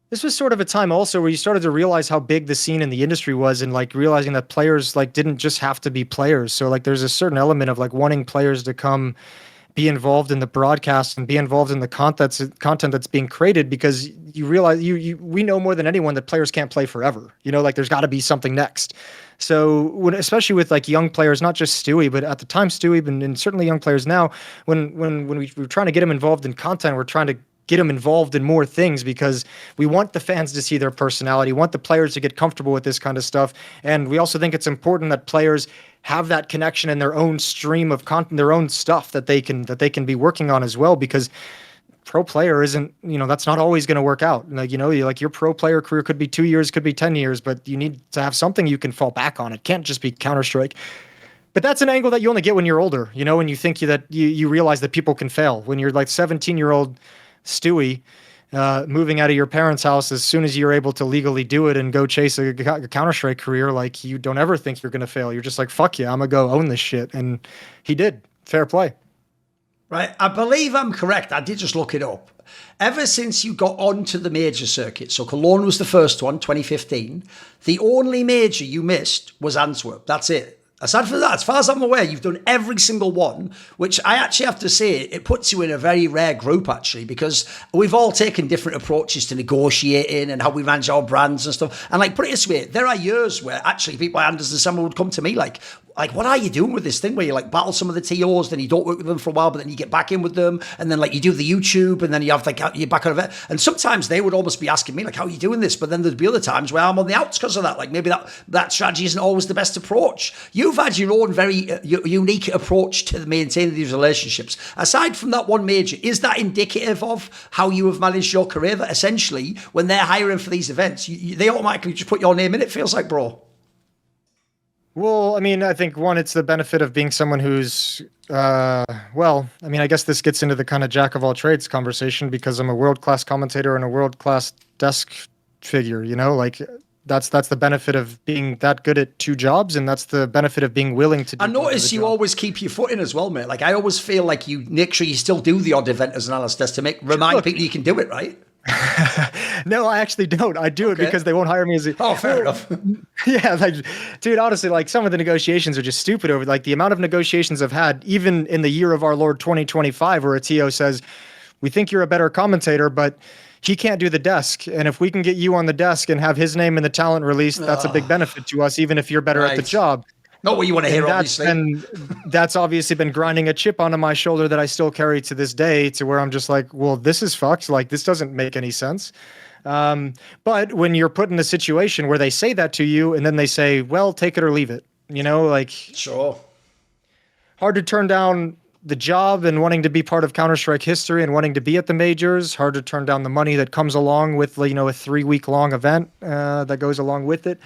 this was sort of a time also where you started to realize how big the scene in the industry was, and like realizing that players like didn't just have to be players. So like there's a certain element of like wanting players to come be involved in the broadcast and be involved in the content that's being created, because you realize we know more than anyone that players can't play forever. You know, like there's got to be something next. So especially with like young players, not just Stewie, but at the time Stewie, and certainly young players now, when we're trying to get them involved in content, we're trying to get them involved in more things because we want the fans to see their personality, want the players to get comfortable with this kind of stuff. And we also think it's important that players have that connection in their own stream of content, their own stuff that they can be working on as well, because pro player isn't, you know, that's not always going to work out. Like, you know, like your pro player career could be 2 years, could be 10 years, but you need to have something you can fall back on. It can't just be Counter-Strike. But that's an angle that you only get when you're older, you know, when you think that you realize that people can fail. When you're like 17-year-old Stewie, moving out of your parents' house as soon as you're able to legally do it and go chase a Counter-Strike career, like you don't ever think you're going to fail. You're just like, fuck yeah, I'm going to go own this shit. And he did. Fair play. Right. I believe I'm correct. I did just look it up. Ever since you got onto the major circuit, so Cologne was the first one, 2015, the only major you missed was Antwerp. That's it. Aside from that, as far as I'm aware, you've done every single one, which I actually have to say, it puts you in a very rare group, actually, because we've all taken different approaches to negotiating and how we manage our brands and stuff. And like, put it this way, there are years where actually people like Anders and Samuel would come to me like, what are you doing with this thing where you like battle some of the TOs, then you don't work with them for a while, but then you get back in with them, and then like you do the YouTube, and then you have like you're back on it. And sometimes they would almost be asking me like, how are you doing this? But then there'd be other times where I'm on the outs because of that. Like maybe that strategy isn't always the best approach. You've had your own very unique approach to maintaining these relationships. Aside from that one major, is that indicative of how you have managed your career? That essentially, when they're hiring for these events, they automatically just put your name in it, feels like, bro? Well, I mean, I think one, it's the benefit of being someone who's, well, I mean, I guess this gets into the kind of jack of all trades conversation because I'm a world-class commentator and a world-class desk figure, you know, like that's the benefit of being that good at two jobs, and that's the benefit of being willing to do I notice you always keep your foot in as well, mate. Like I always feel like you make sure you still do the odd event as an analyst desk to remind people you can do it, right? No, I actually don't. I do it because they won't hire me as a... Oh, fair enough. Yeah, like, dude, honestly, like some of the negotiations are just stupid over like the amount of negotiations I've had, even in the year of our Lord 2025, where a TO says, we think you're a better commentator, but he can't do the desk. And if we can get you on the desk and have his name in the talent release, that's a big benefit to us, even if you're better at the job. Not what you want to hear, obviously. And that's obviously been grinding a chip onto my shoulder that I still carry to this day, to where I'm just like, well, this is fucked. Like, this doesn't make any sense. But when you're put in a situation where they say that to you and then they say, well, take it or leave it, you know, like, sure, hard to turn down the job and wanting to be part of Counter-Strike history and wanting to be at the majors, hard to turn down the money that comes along with, you know, a 3-week long event that goes along with it.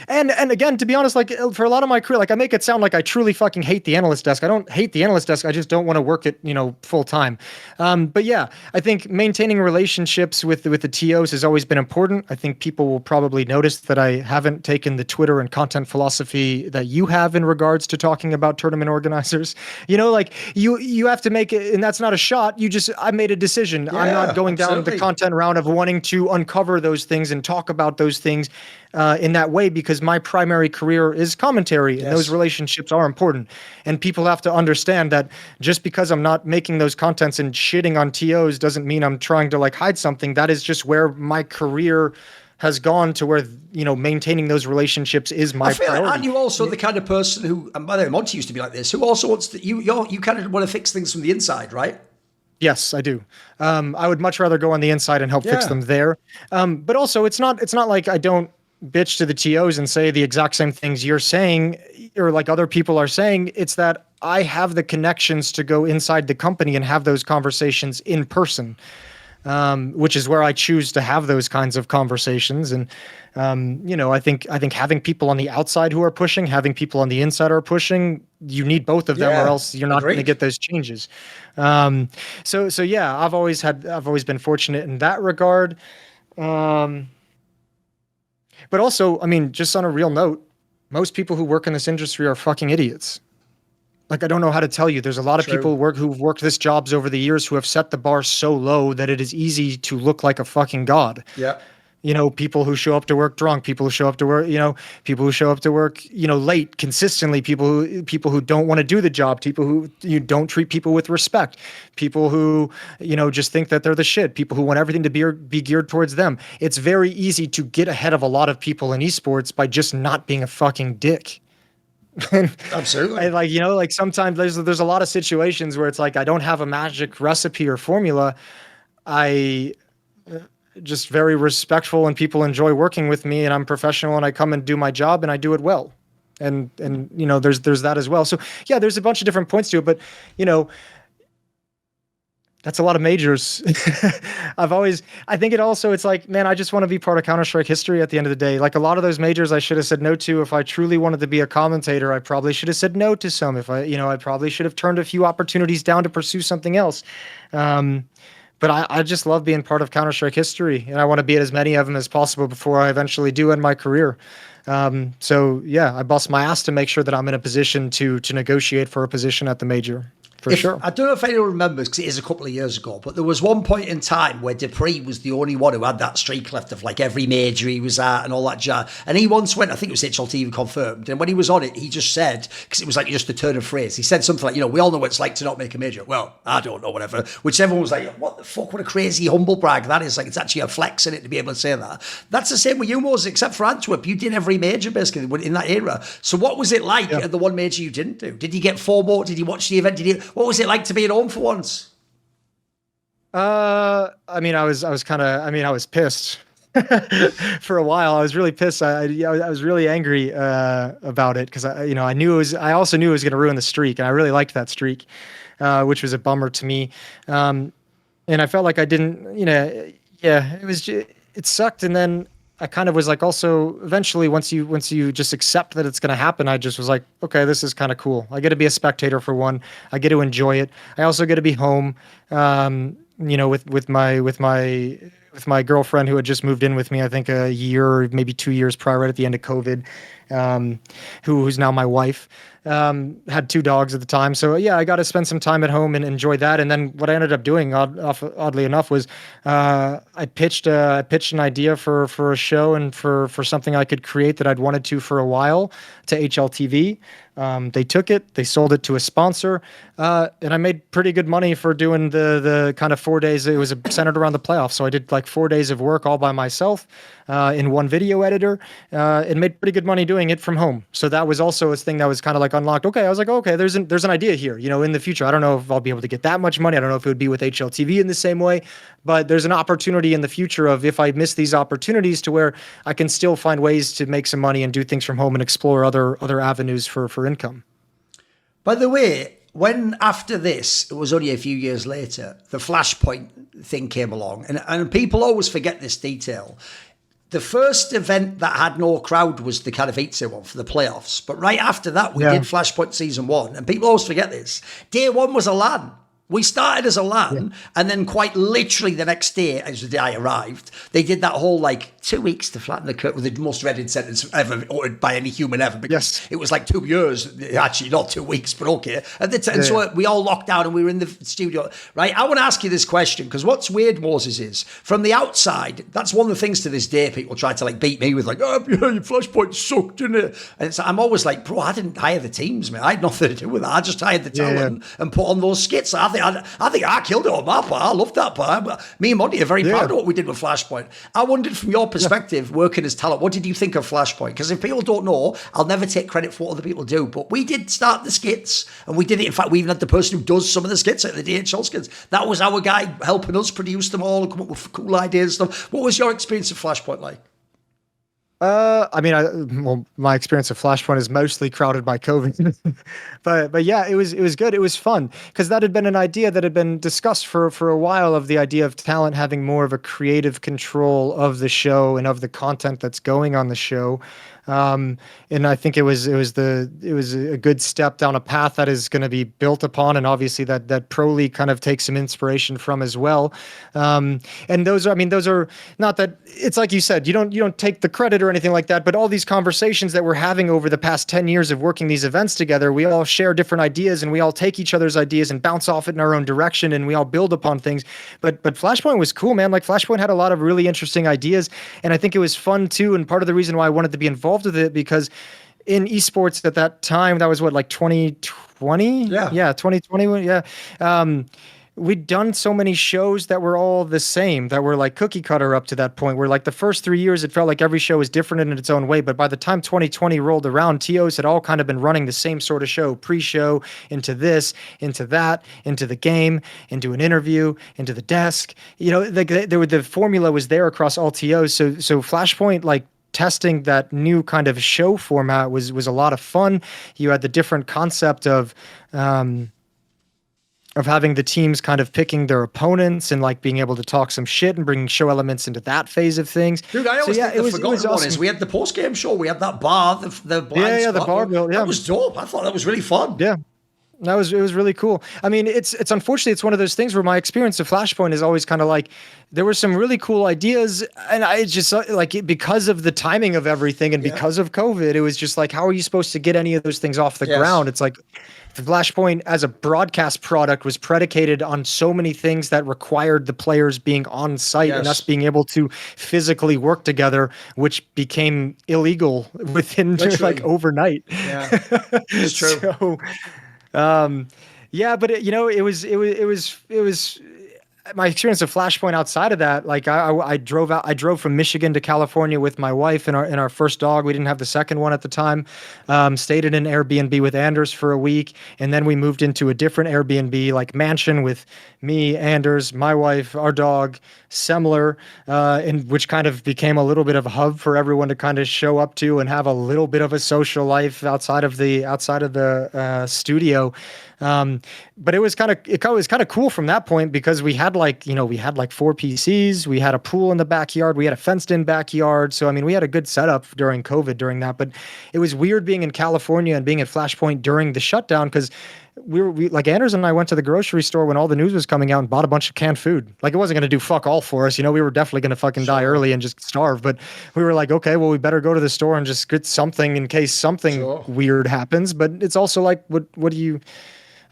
And again, to be honest, like for a lot of my career, like I make it sound like I truly fucking hate the analyst desk. I don't hate the analyst desk. I just don't want to work it, you know, full time. But yeah, I think maintaining relationships with the TOs has always been important. I think people will probably notice that I haven't taken the Twitter and content philosophy that you have in regards to talking about tournament organizers. You know, like you have to make it, and that's not a shot. I made a decision. Yeah, I'm not going down the content route of wanting to uncover those things and talk about those things in that way, because my primary career is commentary, and those relationships are important. And people have to understand that just because I'm not making those contents and shitting on TOs doesn't mean I'm trying to like hide something. That is just where my career has gone, to where, you know, maintaining those relationships is my priority. Aren't you also the kind of person who, and by the way, Monty used to be like this, who also wants to, you kind of want to fix things from the inside, right? Yes, I do. I would much rather go on the inside and help fix them there. But also, it's not like I don't bitch to the TOs and say the exact same things you're saying or like other people are saying. It's that I have the connections to go inside the company and have those conversations in person, which is where I choose to have those kinds of conversations. And, you know, I think having people on the outside who are pushing, having people on the inside are pushing, you need both of them, or else you're not going to get those changes. So yeah, I've always been fortunate in that regard. But also, I mean, just on a real note, most people who work in this industry are fucking idiots. Like, I don't know how to tell you. There's a lot of people who've worked this jobs over the years who have set the bar so low that it is easy to look like a fucking god. Yeah. You know, people who show up to work drunk, people who show up to work, you know, people who show up to work, you know, late consistently, people who don't want to do the job, people who you don't treat people with respect, people who, you know, just think that they're the shit, people who want everything to be geared towards them. It's very easy to get ahead of a lot of people in esports by just not being a fucking dick. Absolutely. Like, you know, like sometimes there's a lot of situations where it's like, I don't have a magic recipe or formula. I just very respectful, and people enjoy working with me, and I'm professional, and I come and do my job, and I do it well. And you know, there's that as well. So yeah, there's a bunch of different points to it, but you know, that's a lot of majors. I think it's like, man, I just want to be part of Counter-Strike history at the end of the day. Like a lot of those majors I should have said no to. If I truly wanted to be a commentator, I probably should have said no to some. I probably should have turned a few opportunities down to pursue something else. But I just love being part of Counter-Strike history, and I want to be at as many of them as possible before I eventually do end my career. So yeah, I bust my ass to make sure that I'm in a position to negotiate for a position at the major. for sure. I don't know if anyone remembers, because it is a couple of years ago, but there was one point in time where Dupree was the only one who had that streak left of like every major he was at and all that jazz. And he once went, I think it was HLTV confirmed, and when he was on it, he just said, because it was like just a turn of phrase, he said something like, we all know what it's like to not make a major. Well, I don't know, whatever. Which everyone was like, what the fuck, what a crazy humble brag that is. Like, it's actually a flex in it to be able to say that. That's the same with you, Moses, except for Antwerp. You did every major basically in that era. So what was it like at the one major you didn't do? Did you get FOMO? Did you watch the event? What was it like to be at home for once? I was pissed for a while. I was really pissed. I was really angry about it because I also knew it was going to ruin the streak, and I really liked that streak, which was a bummer to me. And I felt like I didn't, it sucked. And then I kind of was like, also eventually once you just accept that it's going to happen, I just was like, okay, this is kind of cool. I get to be a spectator for one. I get to enjoy it. I also get to be home, with my girlfriend who had just moved in with me, I think a year or maybe 2 years prior, right at the end of COVID, who's now my wife. Had 2 dogs at the time. So yeah, I got to spend some time at home and enjoy that. And then what I ended up doing, oddly enough, was I pitched an idea for a show and for something I could create that I'd wanted to for a while to HLTV. They took it, they sold it to a sponsor, and I made pretty good money for doing the kind of 4 days. It was centered around the playoffs. So I did like 4 days of work all by myself in one video editor, and made pretty good money doing it from home. So that was also a thing that was kind of like unlocked. Okay, I was like, okay, there's an idea here. In the future, I don't know if I'll be able to get that much money. I don't know if it would be with HLTV in the same way, but there's an opportunity in the future of if I miss these opportunities to where I can still find ways to make some money and do things from home and explore other avenues for income. By the way, when after this, it was only a few years later, the FLASHPOINT thing came along, and people always forget this detail. The first event that had no crowd was the Katowice one for the playoffs. But right after that, we did FLASHPOINT Season 1. And people always forget this. Day 1 was a LAN. We started as a LAN, and then quite literally the next day, as the day I arrived, they did that whole 2 weeks to flatten the curve with the most read sentence ever uttered by any human ever. Because it was like 2 years, actually not 2 weeks, but okay. So we all locked down and we were in the studio, right? I want to ask you this question, because what's weird, Moses, is from the outside, that's one of the things to this day people try to beat me with, your FLASHPOINT sucked, didn't it? And I'm always like, bro, I didn't hire the teams, man. I had nothing to do with that. I just hired the talent and put on those skits. I think I killed it on my part. I loved that part. Me and Monty are very proud of what we did with FLASHPOINT. I wondered from your perspective, working as talent, what did you think of FLASHPOINT? Because if people don't know, I'll never take credit for what other people do. But we did start the skits, and we did it. In fact, we even had the person who does some of the skits, like the DHL skits. That was our guy helping us produce them all and come up with cool ideas and stuff. What was your experience of FLASHPOINT like? My experience of FLASHPOINT is mostly crowded by COVID, but yeah, it was good. It was fun because that had been an idea that had been discussed for a while, of the idea of talent having more of a creative control of the show and of the content that's going on the show. And I think it was a good step down a path that is going to be built upon, and obviously that Pro League kind of takes some inspiration from as well. And those are not that it's like you said, you don't take the credit or anything like that, but all these conversations that we're having over the past 10 years of working these events together, we all share different ideas and we all take each other's ideas and bounce off it in our own direction, and we all build upon things. But FLASHPOINT was cool, man. Like FLASHPOINT had a lot of really interesting ideas, and I think it was fun too. And part of the reason why I wanted to be involved with it, because in esports at that time, that was 2020? Yeah, 2020. Yeah. We'd done so many shows that were all the same, that were like cookie cutter up to that point, where like the first 3 years, it felt like every show was different in its own way. But by the time 2020 rolled around, TOs had all kind of been running the same sort of show, pre-show, into this, into that, into the game, into an interview, into the desk. The formula was there across all TOs. So FLASHPOINT, testing that new kind of show format was a lot of fun. You had the different concept of having the teams kind of picking their opponents and being able to talk some shit and bringing show elements into that phase of things. Dude, I always think the forgotten one is we had the post-game show. We had that bar, the blind spot. The bar bill. Yeah. That was dope. I thought that was really fun. Yeah. It was really cool. I mean, it's unfortunately it's one of those things where my experience of Flashpoint is always kind of like there were some really cool ideas, and I just because of the timing of everything and because of COVID, it was just like, how are you supposed to get any of those things off the ground? It's like the Flashpoint as a broadcast product was predicated on so many things that required the players being on site and us being able to physically work together, which became illegal within like overnight. Yeah, it's true. So, yeah, but it was my experience of Flashpoint outside of that. Like I drove from Michigan to California with my wife and our first dog. We didn't have the second one at the time. Stayed in an Airbnb with Anders for a week, and then we moved into a different Airbnb like mansion with me, Anders, my wife, our dog, Semler, which kind of became a little bit of a hub for everyone to kind of show up to and have a little bit of a social life outside of the studio. But it was kind of cool from that point because we had like 4 PCs, we had a pool in the backyard, we had a fenced in backyard. So, I mean, we had a good setup during COVID during that, but it was weird being in California and being at Flashpoint during the shutdown because we like Anders and I went to the grocery store when all the news was coming out and bought a bunch of canned food. Like it wasn't going to do fuck all for us. We were definitely going to fucking die early and just starve, but we were like, okay, well, we better go to the store and just get something in case something weird happens. But it's also like, what do you,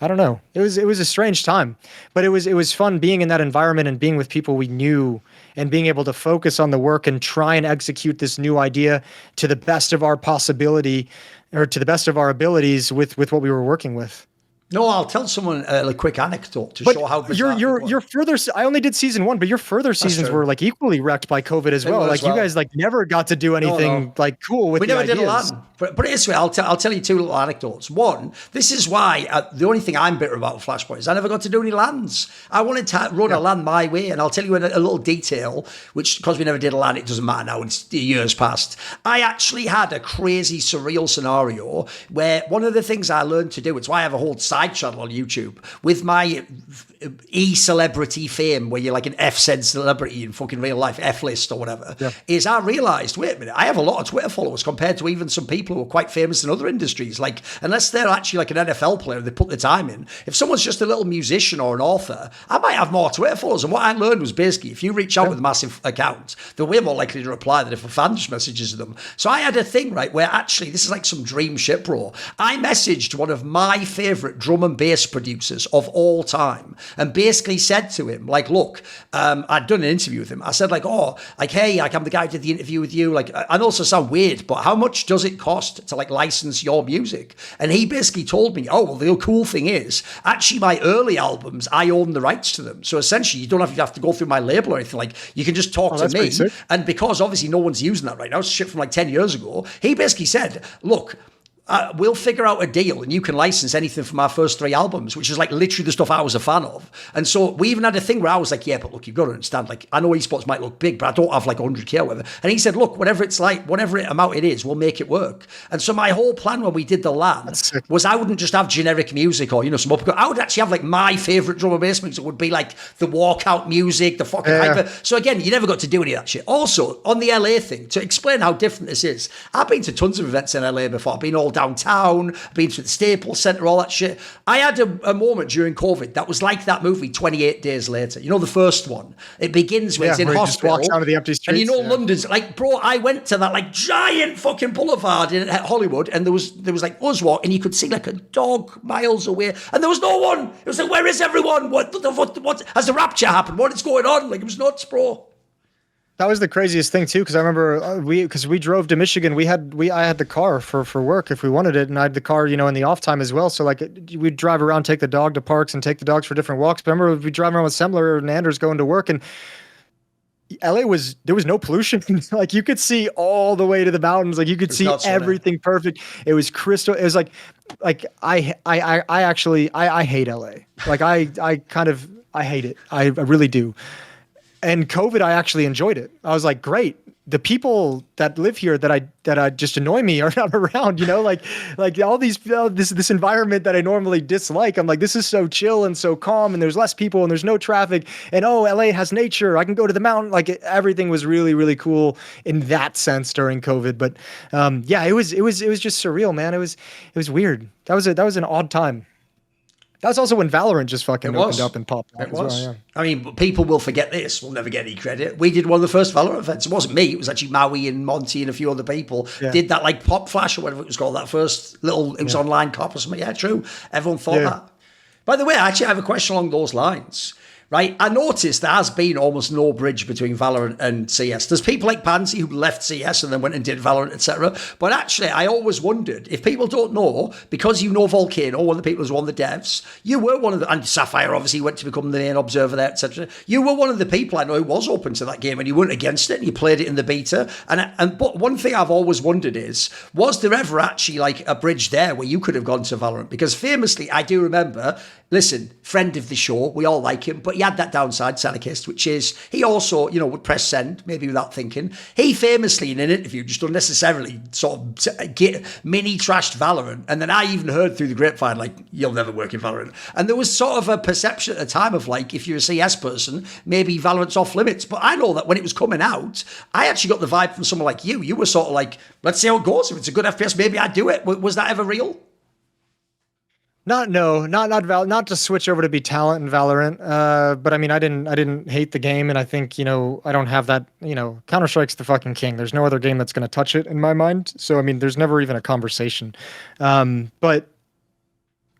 I don't know. It was a strange time, but it was fun being in that environment and being with people we knew and being able to focus on the work and try and execute this new idea to the best of our possibility or to the best of our abilities with what we were working with. No, I'll tell someone a quick anecdote to show how your further. I only did season 1, but your further seasons were like equally wrecked by COVID as well. Like you guys like never got to do anything like cool with. We never did a lot. But this way, I'll tell you 2 little anecdotes. One, this is why the only thing I'm bitter about Flashpoint is I never got to do any LANs. I wanted to run a LAN my way, and I'll tell you a little detail, which because we never did a LAN, it doesn't matter now. It's years past. I actually had a crazy, surreal scenario where one of the things I learned to do. It's why I have a whole side channel on YouTube with my e-celebrity fame, where you're like an F-said celebrity in fucking real life, F-list or whatever, is I realized, wait a minute, I have a lot of Twitter followers compared to even some people who are quite famous in other industries. Like, unless they're actually like an NFL player, they put the time in. If someone's just a little musician or an author, I might have more Twitter followers. And what I learned was basically, if you reach out with a massive account, they're way more likely to reply than if a fan just messages them. So I had a thing, right, where actually, this is like some dream shit, bro. I messaged one of my favorite drum and bass producers of all time and basically said to him, like, look, I'd done an interview with him. I said, like, hey, like, I'm the guy who did the interview with you. Like, I also sound weird, but how much does it cost to like license your music? And he basically told me, oh, well, the cool thing is actually my early albums, I own the rights to them. So essentially you don't have to go through my label or anything. Like, you can just talk to me. And because obviously no one's using that right now, it's shit from like 10 years ago. He basically said, look, we'll figure out a deal and you can license anything from our first 3 albums, which is like literally the stuff I was a fan of. And so we even had a thing where I was like, yeah, but look, you've got to understand, like, I know esports might look big, but I don't have like 100K or whatever. And he said, look, whatever it's like, whatever amount it is, we'll make it work. And so my whole plan when we did the LAN was I wouldn't just have generic music or, some upgrade. I would actually have like my favorite drum and bass music. It would be like the walkout music, the fucking hyper. So again, you never got to do any of that shit. Also, on the LA thing, to explain how different this is, I've been to tons of events in LA before. I've been all downtown, been to the Staples Center, all that shit. I had a moment during COVID that was like that movie 28 Days Later. The first one. It begins when it's in hospital. Just walks out of the empty streets. And London's like, bro, I went to that like giant fucking boulevard in Hollywood, and there was like us walk, and you could see like a dog miles away, and there was no one. It was like, where is everyone? What has the rapture happened? What is going on? Like, it was nuts, bro. That was the craziest thing too, because I remember we drove to Michigan. I had the car for work if we wanted it, and I had the car, in the off time as well. So like we'd drive around, take the dog to parks, and take the dogs for different walks. But I remember we drive around with Semler and Anders going to work, and LA there was no pollution. Like you could see all the way to the mountains. Like you could see everything perfect. It was crystal. It was like I actually hate LA. Like I hate it. I really do. And COVID, I actually enjoyed it. I was like, great. The people that live here that I just annoy me are not around, like all this environment that I normally dislike. I'm like, this is so chill and so calm, and there's less people and there's no traffic, and LA has nature. I can go to the mountain. Like everything was really, really cool in that sense during COVID. But it was just surreal, man. It was weird. That was an odd time. That was also when Valorant just fucking It was. opened up and popped out It as was. well. Yeah. I mean, people will forget this. We'll never get any credit. We did one of the first Valorant events. It wasn't me. It was actually Maui and Monty and a few other people. Yeah. Did that like Pop Flash or whatever it was called. That first little, it was online cop or something. Yeah, true. Everyone thought that. By the way, I actually have a question along those lines. Right, I noticed there has been almost no bridge between Valorant and CS. There's people like Pansy who left CS and then went and did Valorant, etc. But actually, I always wondered, if people don't know, because you know Volcano, one of the people who's one of the devs, you were one of the, and Sapphire obviously went to become the main observer there, etc. You were one of the people I know who was open to that game, and you weren't against it, and you played it in the beta. But one thing I've always wondered is, was there ever actually like a bridge there where you could have gone to Valorant? Because famously, I do remember, listen, friend of the show, we all like him, but he had that downside, Senekist, which is he also, would press send, maybe without thinking. He famously, in an interview, just unnecessarily sort of mini trashed Valorant. And then I even heard through the grapevine, like, you'll never work in Valorant. And there was sort of a perception at the time of like, if you're a CS person, maybe Valorant's off limits. But I know that when it was coming out, I actually got the vibe from someone like you. You were sort of like, let's see how it goes. If it's a good FPS, maybe I'd do it. Was that ever real? Not to switch over to be talent in Valorant. But I mean, I didn't hate the game, and I think, I don't have that, Counter-Strike's the fucking king. There's no other game that's going to touch it in my mind. So, I mean, there's never even a conversation. But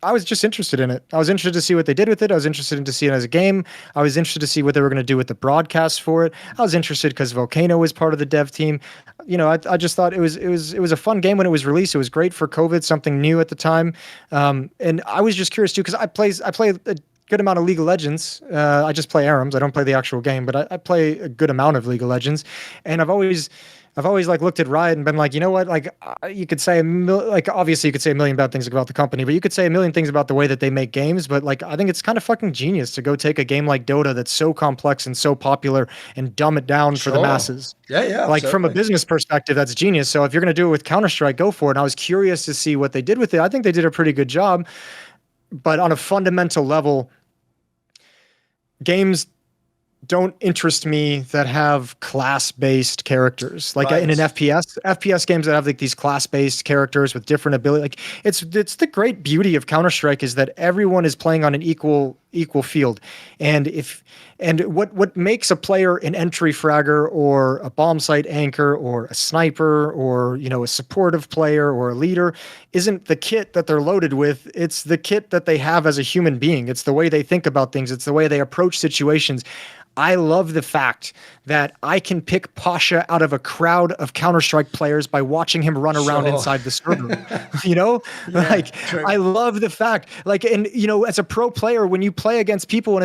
I was just interested in it. I was interested to see what they did with it. I was interested to see it as a game. I was interested to see what they were going to do with the broadcast for it. I was interested because Volcano was part of the dev team. I just thought it was a fun game when it was released. It was great for COVID, something new at the time. And I was just curious too, because I play a good amount of League of Legends. I just play ARAMs. I don't play the actual game, but I play a good amount of League of Legends. And I've always like looked at Riot and been like, you know what? Like, you could say obviously you could say a million bad things about the company, but you could say a million things about the way that they make games. But like, I think it's kind of fucking genius to go take a game like Dota that's so complex and so popular and dumb it down for the masses. Yeah. Like certainly. From a business perspective, that's genius. So if you're going to do it with Counter-Strike, go for it. And I was curious to see what they did with it. I think they did a pretty good job, but on a fundamental level, games don't interest me that have class-based characters. Like in an FPS games that have like these class-based characters with different ability. Like it's the great beauty of Counter-Strike is that everyone is playing on an equal field. And what makes a player an entry fragger or a bomb site anchor or a sniper or, a supportive player or a leader isn't the kit that they're loaded with. It's the kit that they have as a human being. It's the way they think about things. It's the way they approach situations. I love the fact that I can pick Pasha out of a crowd of Counter-Strike players by watching him run around inside the server. True. I love the fact, as a pro player, when you play against people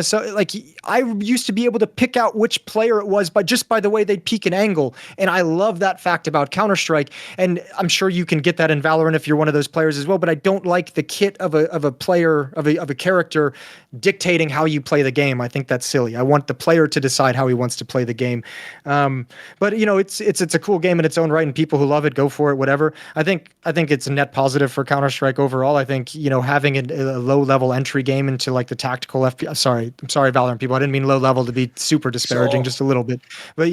I used to be able to pick out which player it was just by the way they'd peek an angle. And I love that fact about Counter-Strike. And I'm sure you can get that in Valorant if you're one of those players as well, but I don't like the kit of a player, of a character dictating how you play the game. I think that's silly. I want the player to decide how he wants to play the game. But it's a cool game in its own right, and people who love it, go for it, whatever. I think it's a net positive for Counter-Strike overall. I think, having a low level entry game into like the tactical FPS, I'm sorry, Valorant people, I didn't mean low level to be super disparaging, just a little bit. But,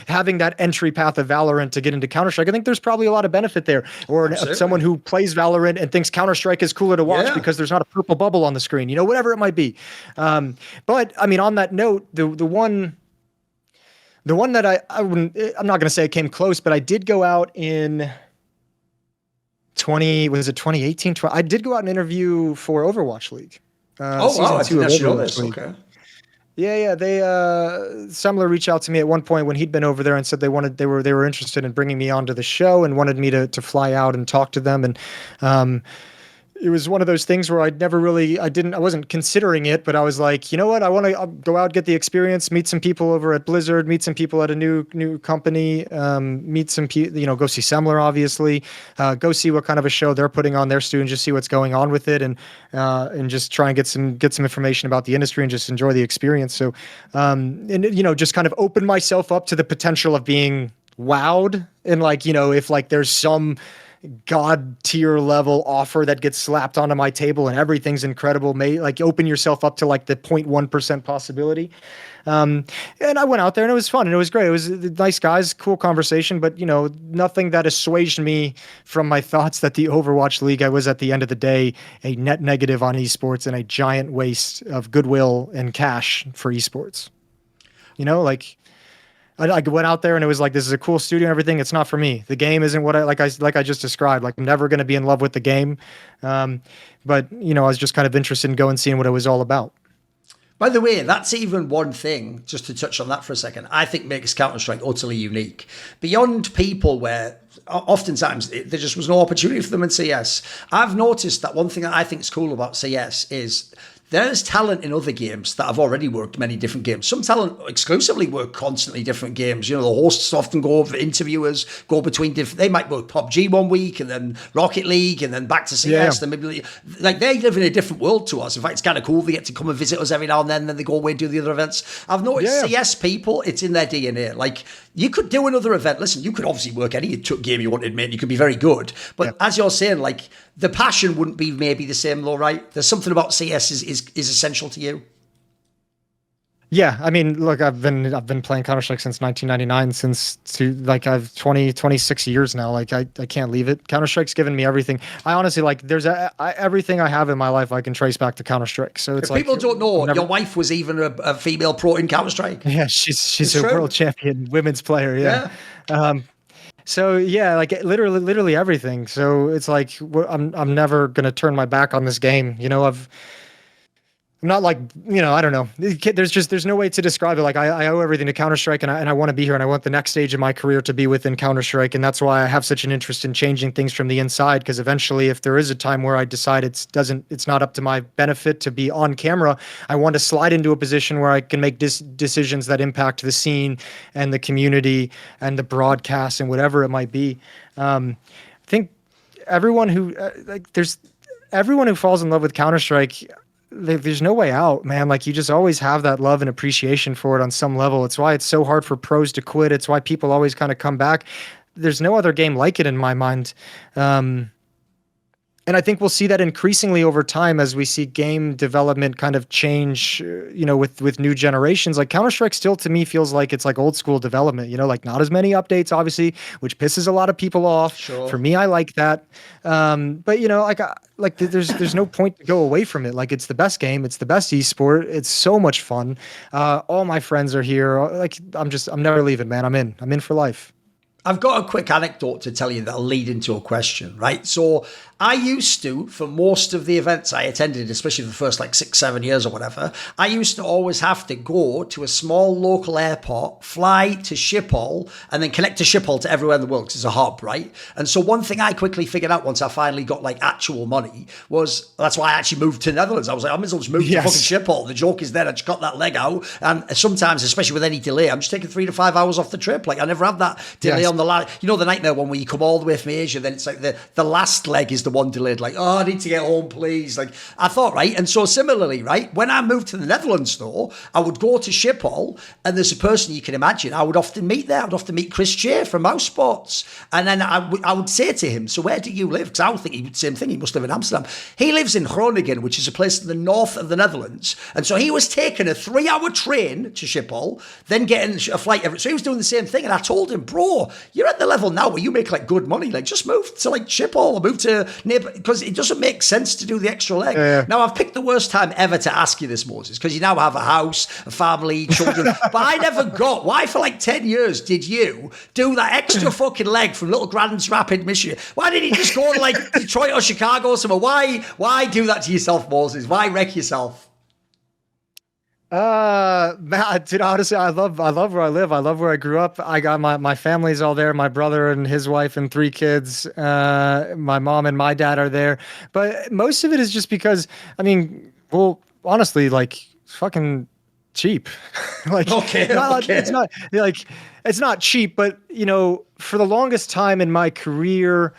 having that entry path of Valorant to get into Counter-Strike, I think there's probably a lot of benefit there. Or someone who plays Valorant and thinks Counter-Strike is cooler to watch because there's not a purple bubble on the screen, whatever it might be. But I mean, on that note, the one that I'm not going to say it came close, but I did go out in 2018? I did go out and interview for Overwatch League. Season 2 of Overwatch League. Okay. Yeah. They Semler reached out to me at one point when he'd been over there and said they were interested in bringing me onto the show and wanted me to fly out and talk to them. And it was one of those things where I wasn't considering it, but I was like, you know what? I'll go out, get the experience, meet some people over at Blizzard, meet some people at a new company, meet some people, go see Semler, obviously, go see what kind of a show they're putting on their students, just see what's going on with it, and just try and get some information about the industry and just enjoy the experience. So, just kind of open myself up to the potential of being wowed. And if there's some god tier level offer that gets slapped onto my table and everything's incredible. Like open yourself up to like the 0.1% possibility. And I went out there and it was fun and it was great. It was nice guys, cool conversation, but nothing that assuaged me from my thoughts that the Overwatch League, I was at the end of the day a net negative on esports and a giant waste of goodwill and cash for esports. Like I went out there and it was like, this is a cool studio and everything. It's not for me. The game isn't what I just described. Like I'm never going to be in love with the game. But I was just kind of interested in going and seeing what it was all about. By the way, that's even one thing, just to touch on that for a second, I think makes Counter-Strike utterly unique. Beyond people where oftentimes there just was no opportunity for them in CS. I've noticed that one thing that I think is cool about CS is there's talent in other games that have already worked many different games. Some talent exclusively work constantly different games. The hosts often go over, interviewers go between different. They might work PUBG one week and then Rocket League and then back to CS. Then maybe like they live in a different world to us. In fact, it's kind of cool. They get to come and visit us every now and then they go away and do the other events. I've noticed CS people, it's in their DNA. Like you could do another event. Listen, you could obviously work any game you wanted, mate. You could be very good. But as you're saying, like the passion wouldn't be maybe the same though, right? There's something about CS is essential to you. Yeah, I mean, look, I've been playing Counter-Strike since 1999, I've 26 years now. Like I can't leave it. Counter-Strike's given me everything. I honestly everything I have in my life I can trace back to Counter-Strike. So it's if people don't know, your wife was even a female pro in Counter-Strike. Yeah, she's a world champion women's player. Yeah. So yeah, like literally everything. So it's like I'm never gonna turn my back on this game. I'm not like, I don't know. There's no way to describe it. Like I owe everything to Counter-Strike and I want to be here and I want the next stage of my career to be within Counter-Strike. And that's why I have such an interest in changing things from the inside. Because eventually if there is a time where I decide it's not up to my benefit to be on camera, I want to slide into a position where I can make decisions that impact the scene and the community and the broadcast and whatever it might be. I think everyone who falls in love with Counter-Strike, there's no way out, man. Like you just always have that love and appreciation for it on some level. It's why it's so hard for pros to quit. It's why people always kind of come back. There's no other game like it in my mind. And I think we'll see that increasingly over time as we see game development kind of change, with new generations. Like Counter-Strike still to me feels like it's like old school development, like not as many updates, obviously, which pisses a lot of people off. Sure. For me, I like that. But there's no point to go away from it. Like it's the best game. It's the best esport. It's so much fun. All my friends are here. Like I'm never leaving, man. I'm in for life. I've got a quick anecdote to tell you that'll lead into a question, right? So I used to, for most of the events I attended, especially the first 6-7 years or whatever, I used to always have to go to a small local airport, fly to Schiphol, and then connect to Schiphol to everywhere in the world because it's a hub, right? And so one thing I quickly figured out once I finally got actual money was, that's why I actually moved to the Netherlands. I was like, I might as well just move to fucking Schiphol. The joke is then I just got that leg out. And sometimes, especially with any delay, I'm just taking 3 to 5 hours off the trip. Like I never have that delay on the last, the nightmare one where you come all the way from Asia, then it's like the last leg is the one delayed. Like, I need to get home, please. Like I thought, right? And so similarly, right? When I moved to the Netherlands, though, I would go to Schiphol, and there's a person you can imagine I would often meet there. I would often meet Chris Hare from Mouse Sports, and then I would say to him, "So where do you live?" Because I would think he would the same thing. He must live in Amsterdam. He lives in Groningen, which is a place in the north of the Netherlands, and so he was taking a 3-hour train to Schiphol, then getting a flight. So he was doing the same thing, and I told him, "Bro, you're at the level now where you make good money. Just move to Schiphol or move to neighbor, because it doesn't make sense to do the extra leg." Now I've picked the worst time ever to ask you this, Moses, because you now have a house, a family, children. But I never got why for 10 years did you do that extra fucking leg from Little Grand Rapids, Michigan? Why didn't you just go to Detroit or Chicago or somewhere? Why do that to yourself, Moses? Why wreck yourself? Man, dude, honestly, I love where I live. I love where I grew up. I got my family's all there. My brother and his wife and 3 kids. My mom and my dad are there. But most of it is just because, honestly, fucking cheap. It's not cheap, but for the longest time in my career,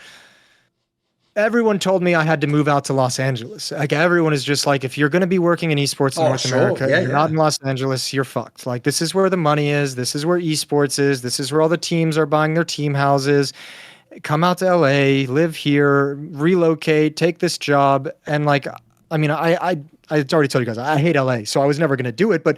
everyone told me I had to move out to Los Angeles. Everyone is just if you're going to be working in esports in North America, you're not in Los Angeles, you're fucked. This is where the money is. This is where esports is. This is where all the teams are buying their team houses. come out to LA, live here, relocate, take this job. And like, I mean, I already told you guys, I hate LA, so I was never going to do it. But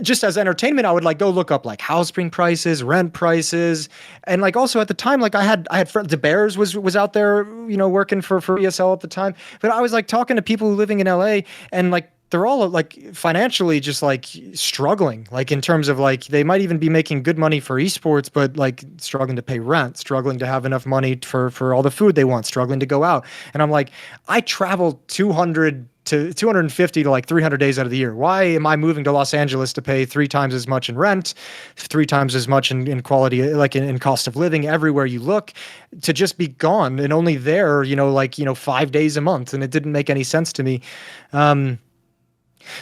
just as entertainment, I would like go look up like house prices, rent prices. And like also at the time, like I had friends, the Bears was out there, working for ESL at the time. But I was like talking to people living in LA, and like, they're all like financially just like struggling, like in terms of like they might even be making good money for esports, but like struggling to pay rent, struggling to have enough money for all the food they want, struggling to go out. And I'm like, I travel 250 to like 300 days out of the year. Why am I moving to Los Angeles to pay 3 times as much in rent, 3 times as much in quality, like in cost of living everywhere you look, to just be gone and only there, 5 days a month? And it didn't make any sense to me.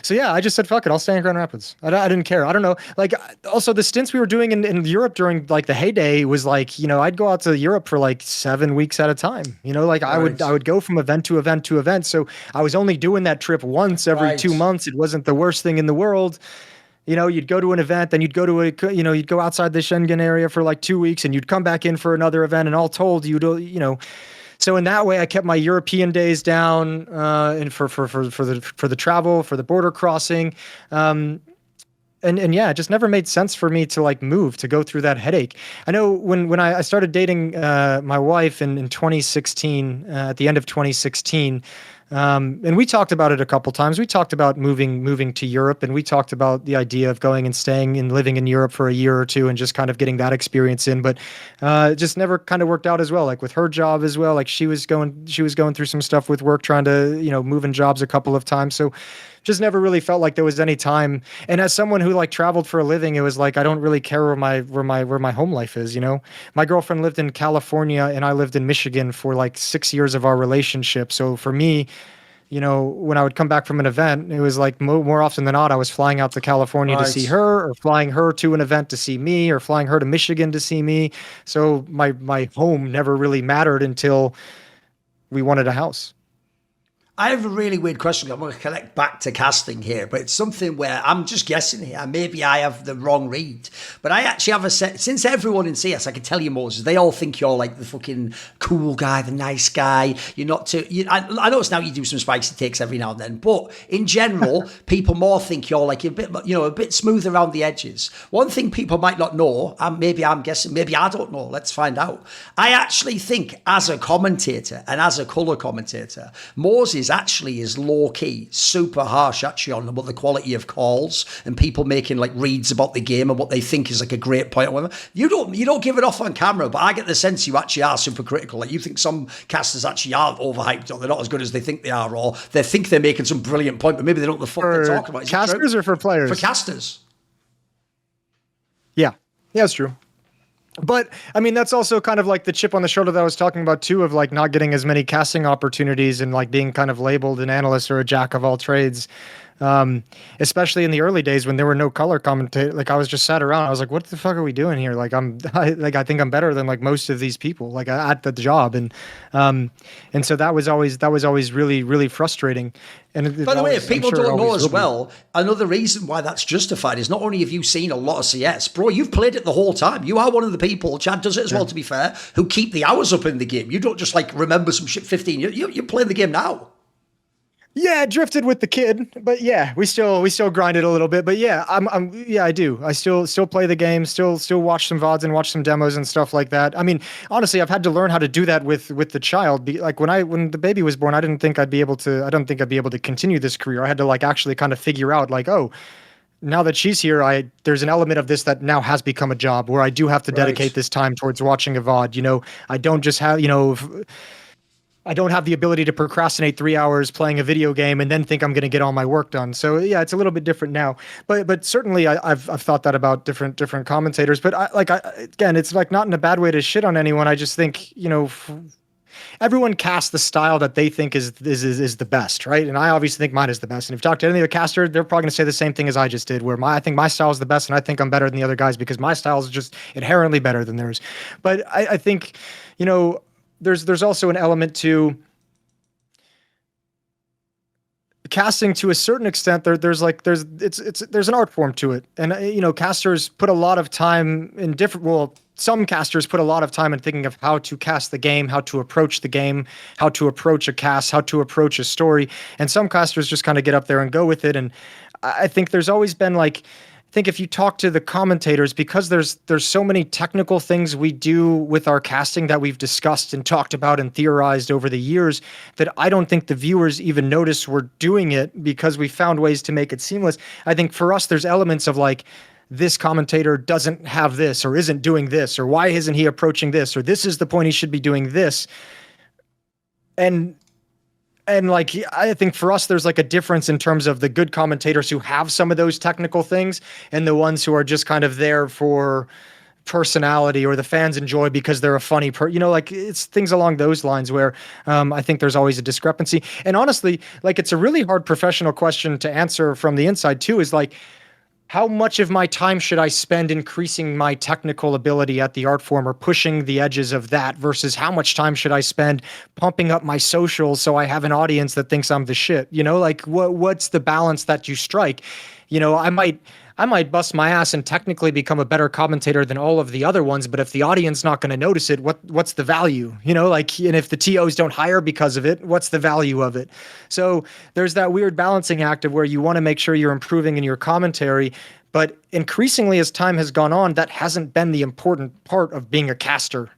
So yeah, I just said, fuck it, I'll stay in Grand Rapids. I didn't care. I don't know. Like, also the stints we were doing in Europe during like the heyday was like, I'd go out to Europe for like 7 weeks at a time. Like I would go from event to event to event. So I was only doing that trip once every 2 months. It wasn't the worst thing in the world. You'd go to an event, then you'd go to you'd go outside the Schengen area for like 2 weeks, and you'd come back in for another event, and all told, so in that way, I kept my European days down, and for the travel, for the border crossing, and yeah, it just never made sense for me to like move, to go through that headache. I know when I started dating my wife in 2016, at the end of 2016. And we talked about it a couple times. We talked about moving to Europe, and we talked about the idea of going and staying and living in Europe for a year or two and just kind of getting that experience in. But it just never kind of worked out as well. Like with her job as well. Like she was going through some stuff with work, trying to move in jobs a couple of times. So just never really felt like there was any time. And as someone who like traveled for a living, it was like I don't really care where my home life is. My girlfriend lived in California and I lived in Michigan for like 6 years of our relationship. So for me, when I would come back from an event, it was like more often than not, I was flying out to California to see her, or flying her to an event to see me, or flying her to Michigan to see me. So my home never really mattered until we wanted a house. I have a really weird question. I'm going to connect back to casting here, but it's something where I'm just guessing here. Maybe I have the wrong read, but I actually have a set. Since everyone in CS, I can tell you, Moses, they all think you're like the fucking cool guy, the nice guy. You're not too. I notice now you do some spicy takes every now and then, but in general, people more think you're like a bit smooth around the edges. One thing people might not know, and maybe I'm guessing, maybe I don't know. Let's find out. I actually think, as a commentator and as a color commentator, Moses actually is low-key super harsh actually on what the quality of calls and people making like reads about the game and what they think is like a great point or whatever. You don't give it off on camera, but I get the sense you actually are super critical. Like you think some casters actually are overhyped, or they're not as good as they think they are, or they think they're making some brilliant point, but maybe they don't know what the fuck they're talking about. Is casters or for players? For casters. Yeah, it's true. But I mean, that's also kind of like the chip on the shoulder that I was talking about too, of like not getting as many casting opportunities and like being kind of labeled an analyst or a jack of all trades. Especially in the early days when there were no color commentator. Like I was just sat around. I was like, what the fuck are we doing here? Like I think I'm better than like most of these people like at the job. And so that was always really, really frustrating. And by the way, if people don't know as well, another reason why that's justified is not only have you seen a lot of CS, bro, you've played it the whole time. You are one of the people, Chad does it as well, to be fair, who keep the hours up in the game. You don't just like remember some shit 15. You're playing the game now. Yeah, I drifted with the kid, but yeah, we still grinded a little bit. But yeah, I do. I still play the game, still watch some VODs and watch some demos and stuff like that. I mean, honestly, I've had to learn how to do that with the child. Like when the baby was born, I don't think I'd be able to continue this career. I had to like actually kind of figure out like, oh, now that she's here, there's an element of this that now has become a job where I do have to dedicate this time towards watching a VOD. I don't just have, I don't have the ability to procrastinate 3 hours playing a video game and then think I'm going to get all my work done. So yeah, it's a little bit different now. But certainly I've thought that about different commentators. But again, it's like not in a bad way to shit on anyone. I just think everyone casts the style that they think is the best, right? And I obviously think mine is the best. And if you talk to any other caster, they're probably going to say the same thing as I just did, where I think my style is the best, and I think I'm better than the other guys because my style is just inherently better than theirs. But I think there's also an element to casting to a certain extent, there's an art form to it, and casters put a lot of time in different. Well, some casters put a lot of time in thinking of how to cast the game, how to approach the game, how to approach a cast, how to approach a story, and some casters just kind of get up there and go with it. And I think there's always been like. I think if you talk to the commentators, because there's so many technical things we do with our casting that we've discussed and talked about and theorized over the years, that I don't think the viewers even notice we're doing it because we found ways to make it seamless. I think for us, there's elements of like, this commentator doesn't have this or isn't doing this, or why isn't he approaching this, or this is the point he should be doing this. And like, I think for us, there's like a difference in terms of the good commentators who have some of those technical things and the ones who are just kind of there for personality or the fans enjoy because they're a funny like it's things along those lines where I think there's always a discrepancy. And honestly, like it's a really hard professional question to answer from the inside too, is like, how much of my time should I spend increasing my technical ability at the art form or pushing the edges of that versus how much time should I spend pumping up my socials so I have an audience that thinks I'm the shit? Like what's the balance that you strike? I might bust my ass and technically become a better commentator than all of the other ones, but if the audience not going to notice it, what's the value? And if the TOs don't hire because of it, what's the value of it? So there's that weird balancing act of where you want to make sure you're improving in your commentary, but increasingly as time has gone on, that hasn't been the important part of being a caster.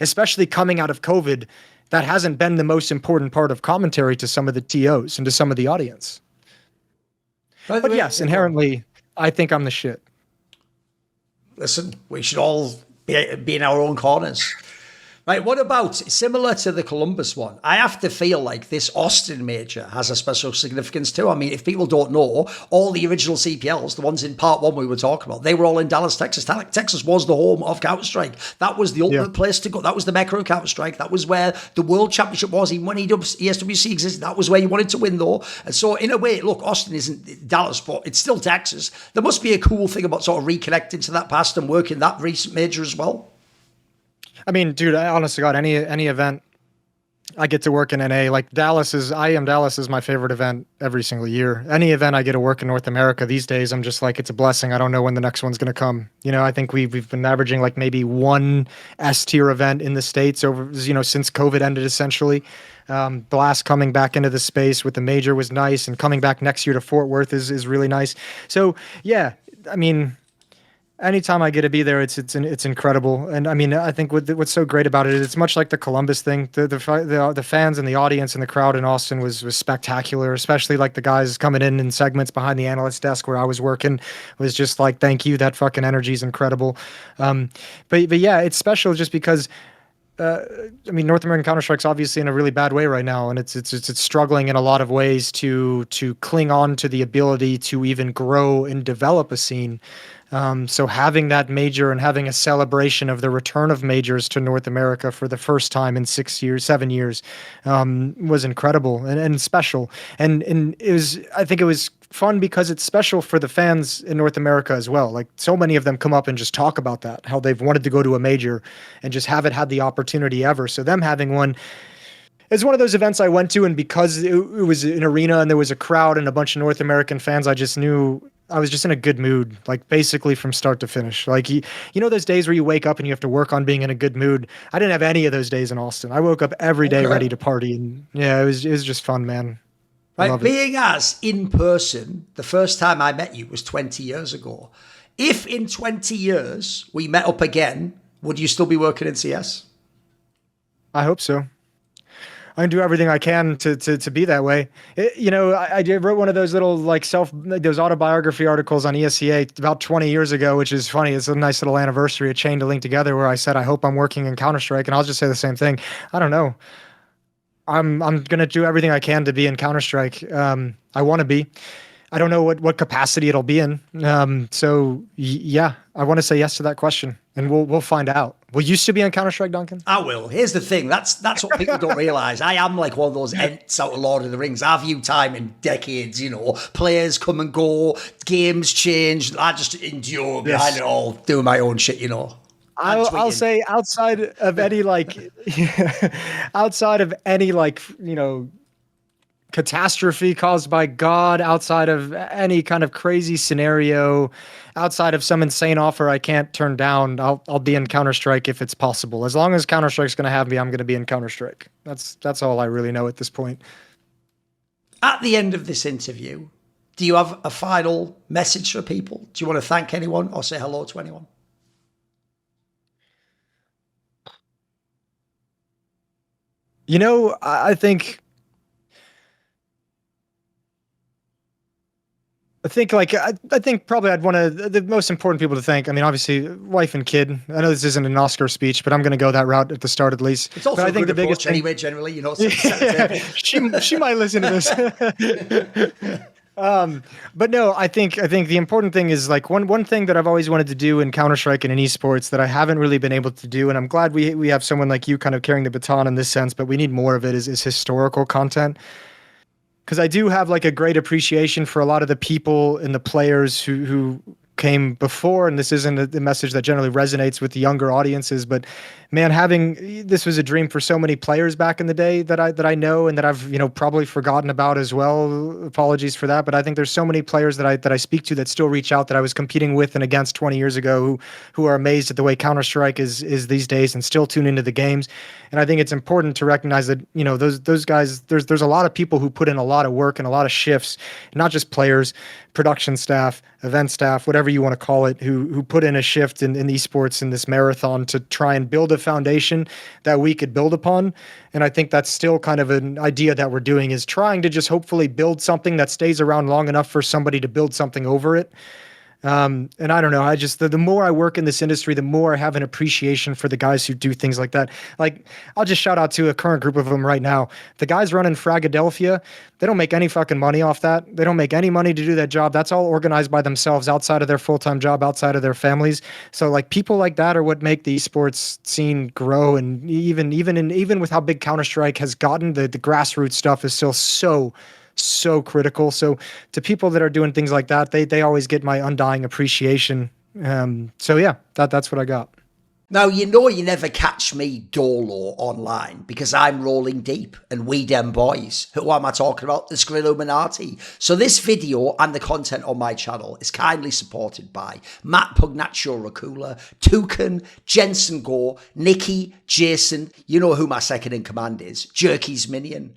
Especially coming out of COVID, that hasn't been the most important part of commentary to some of the TOs and to some of the audience. But yes, inherently, I think I'm the shit. Listen, we should all be in our own corners. Right, what about, similar to the Columbus one, I have to feel like this Austin major has a special significance too. I mean, if people don't know, all the original CPLs, the ones in part one we were talking about, they were all in Dallas, Texas. Texas was the home of Counter-Strike. That was the ultimate place to go. That was the mecca of Counter-Strike. That was where the World Championship was. Even when ESWC existed, that was where you wanted to win though. And so in a way, look, Austin isn't Dallas, but it's still Texas. There must be a cool thing about sort of reconnecting to that past and working that recent major as well. I mean, dude, honest to God, any event I get to work in NA, like Dallas is my favorite event every single year. Any event I get to work in North America these days, I'm just like, it's a blessing. I don't know when the next one's going to come. I think we've been averaging like maybe one S tier event in the States over, since COVID ended essentially. Blast coming back into the space with the major was nice, and coming back next year to Fort Worth is really nice. So yeah, I mean, anytime I get to be there, it's incredible. And I mean, I think what's so great about it is it's much like the Columbus thing. The fans and the audience and the crowd in Austin was spectacular, especially like the guys coming in segments behind the analyst desk where I was working was just like, thank you. That fucking energy is incredible. But yeah, it's special just because I mean, North American Counter-Strike's obviously in a really bad way right now, and it's struggling in a lot of ways to cling on to the ability to even grow and develop a scene. So having that major and having a celebration of the return of majors to North America for the first time in 7 years, was incredible and special. And I think it was fun because it's special for the fans in North America as well. Like so many of them come up and just talk about that, how they've wanted to go to a major and just haven't had the opportunity ever. So them having one, it's one of those events I went to, and because it was an arena and there was a crowd and a bunch of North American fans, I just knew I was just in a good mood, like basically from start to finish. Like, you know, those days where you wake up and you have to work on being in a good mood. I didn't have any of those days in Austin. I woke up every day ready to party, and yeah, it was just fun, man. Right, being as in person, the first time I met you was 20 years ago. If in 20 years we met up again, would you still be working in CS? I hope so. I can do everything I can to be that way. I wrote one of those little those autobiography articles on ESCA about 20 years ago, which is funny. It's a nice little anniversary, a chain to link together, where I said, I hope I'm working in Counter-Strike. And I'll just say the same thing. I don't know. I'm going to do everything I can to be in Counter-Strike. I want to be. I don't know what capacity it'll be in. Yeah, I want to say yes to that question, and we'll find out. Will you still be on Counter-Strike, Duncan? I will. Here's the thing. That's what people don't realize. I am like one of those Ents out of Lord of the Rings. I view time in decades, Players come and go, games change. I just endure behind it all, doing my own shit, I'll say outside of any catastrophe caused by God, outside of any kind of crazy scenario, outside of some insane offer I can't turn down, I'll be in Counter-Strike if it's possible. As long as Counter-Strike's going to have me, I'm going to be in Counter-Strike. That's all I really know at this point. At the end of this interview, do you have a final message for people? Do you want to thank anyone or say hello to anyone? You know, I think probably I'd want to, the most important people to thank, I mean, obviously wife and kid. I know this isn't an Oscar speech, but I'm going to go that route at the start at least. It's also but I think the biggest thing, anyway, generally, you know, she might listen to this. But no, I think the important thing is like one thing that I've always wanted to do in Counter-Strike and in esports that I haven't really been able to do, and I'm glad we have someone like you kind of carrying the baton in this sense, but we need more of it, is historical content. Because I do have like a great appreciation for a lot of the people and the players who came before, and this isn't a message that generally resonates with the younger audiences, but man, this was a dream for so many players back in the day that I know and that I've, you know, probably forgotten about as well. Apologies for that, but I think there's so many players that I speak to that still reach out that I was competing with and against 20 years ago who are amazed at the way Counter-Strike is these days and still tune into the games. And I think it's important to recognize that, you know, those guys, there's a lot of people who put in a lot of work and a lot of shifts, not just players, production staff, event staff, whatever you want to call it, who put in a shift in esports in this marathon to try and build a foundation that we could build upon. And I think that's still kind of an idea that we're doing, is trying to just hopefully build something that stays around long enough for somebody to build something over it. And I don't know, I just, the more I work in this industry, the more I have an appreciation for the guys who do things like that. Like, I'll just shout out to a current group of them right now. The guys running Fragadelphia, they don't make any fucking money off that. They don't make any money to do that job. That's all organized by themselves outside of their full-time job, outside of their families. So like people like that are what make the esports scene grow. And even with how big Counter-Strike has gotten, the grassroots stuff is still so critical. So to people that are doing things like that, they always get my undying appreciation. So yeah, that's what I got. Now, you know you never catch me dolo online because I'm rolling deep and we dem boys. Who am I talking about? The Skrilluminati. So this video and the content on my channel is kindly supported by Matt Pugnaccio Racula, Thooorin, Jensen Go, Nikki, Jason, you know who my second in command is, Jerky's Minion.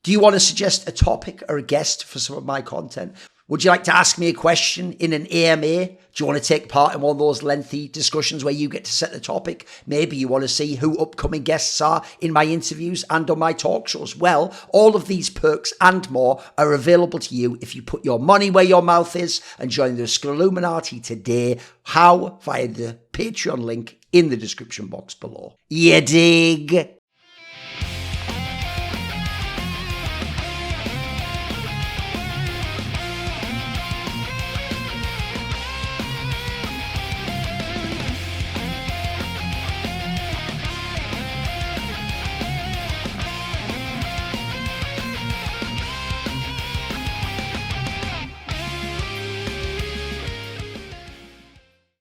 Do you want to suggest a topic or a guest for some of my content? Would you like to ask me a question in an AMA? Do you want to take part in one of those lengthy discussions where you get to set the topic? Maybe you want to see who upcoming guests are in my interviews and on my talk shows. Well, all of these perks and more are available to you if you put your money where your mouth is and join the Skrilluminati today. How? Via the Patreon link in the description box below. You dig?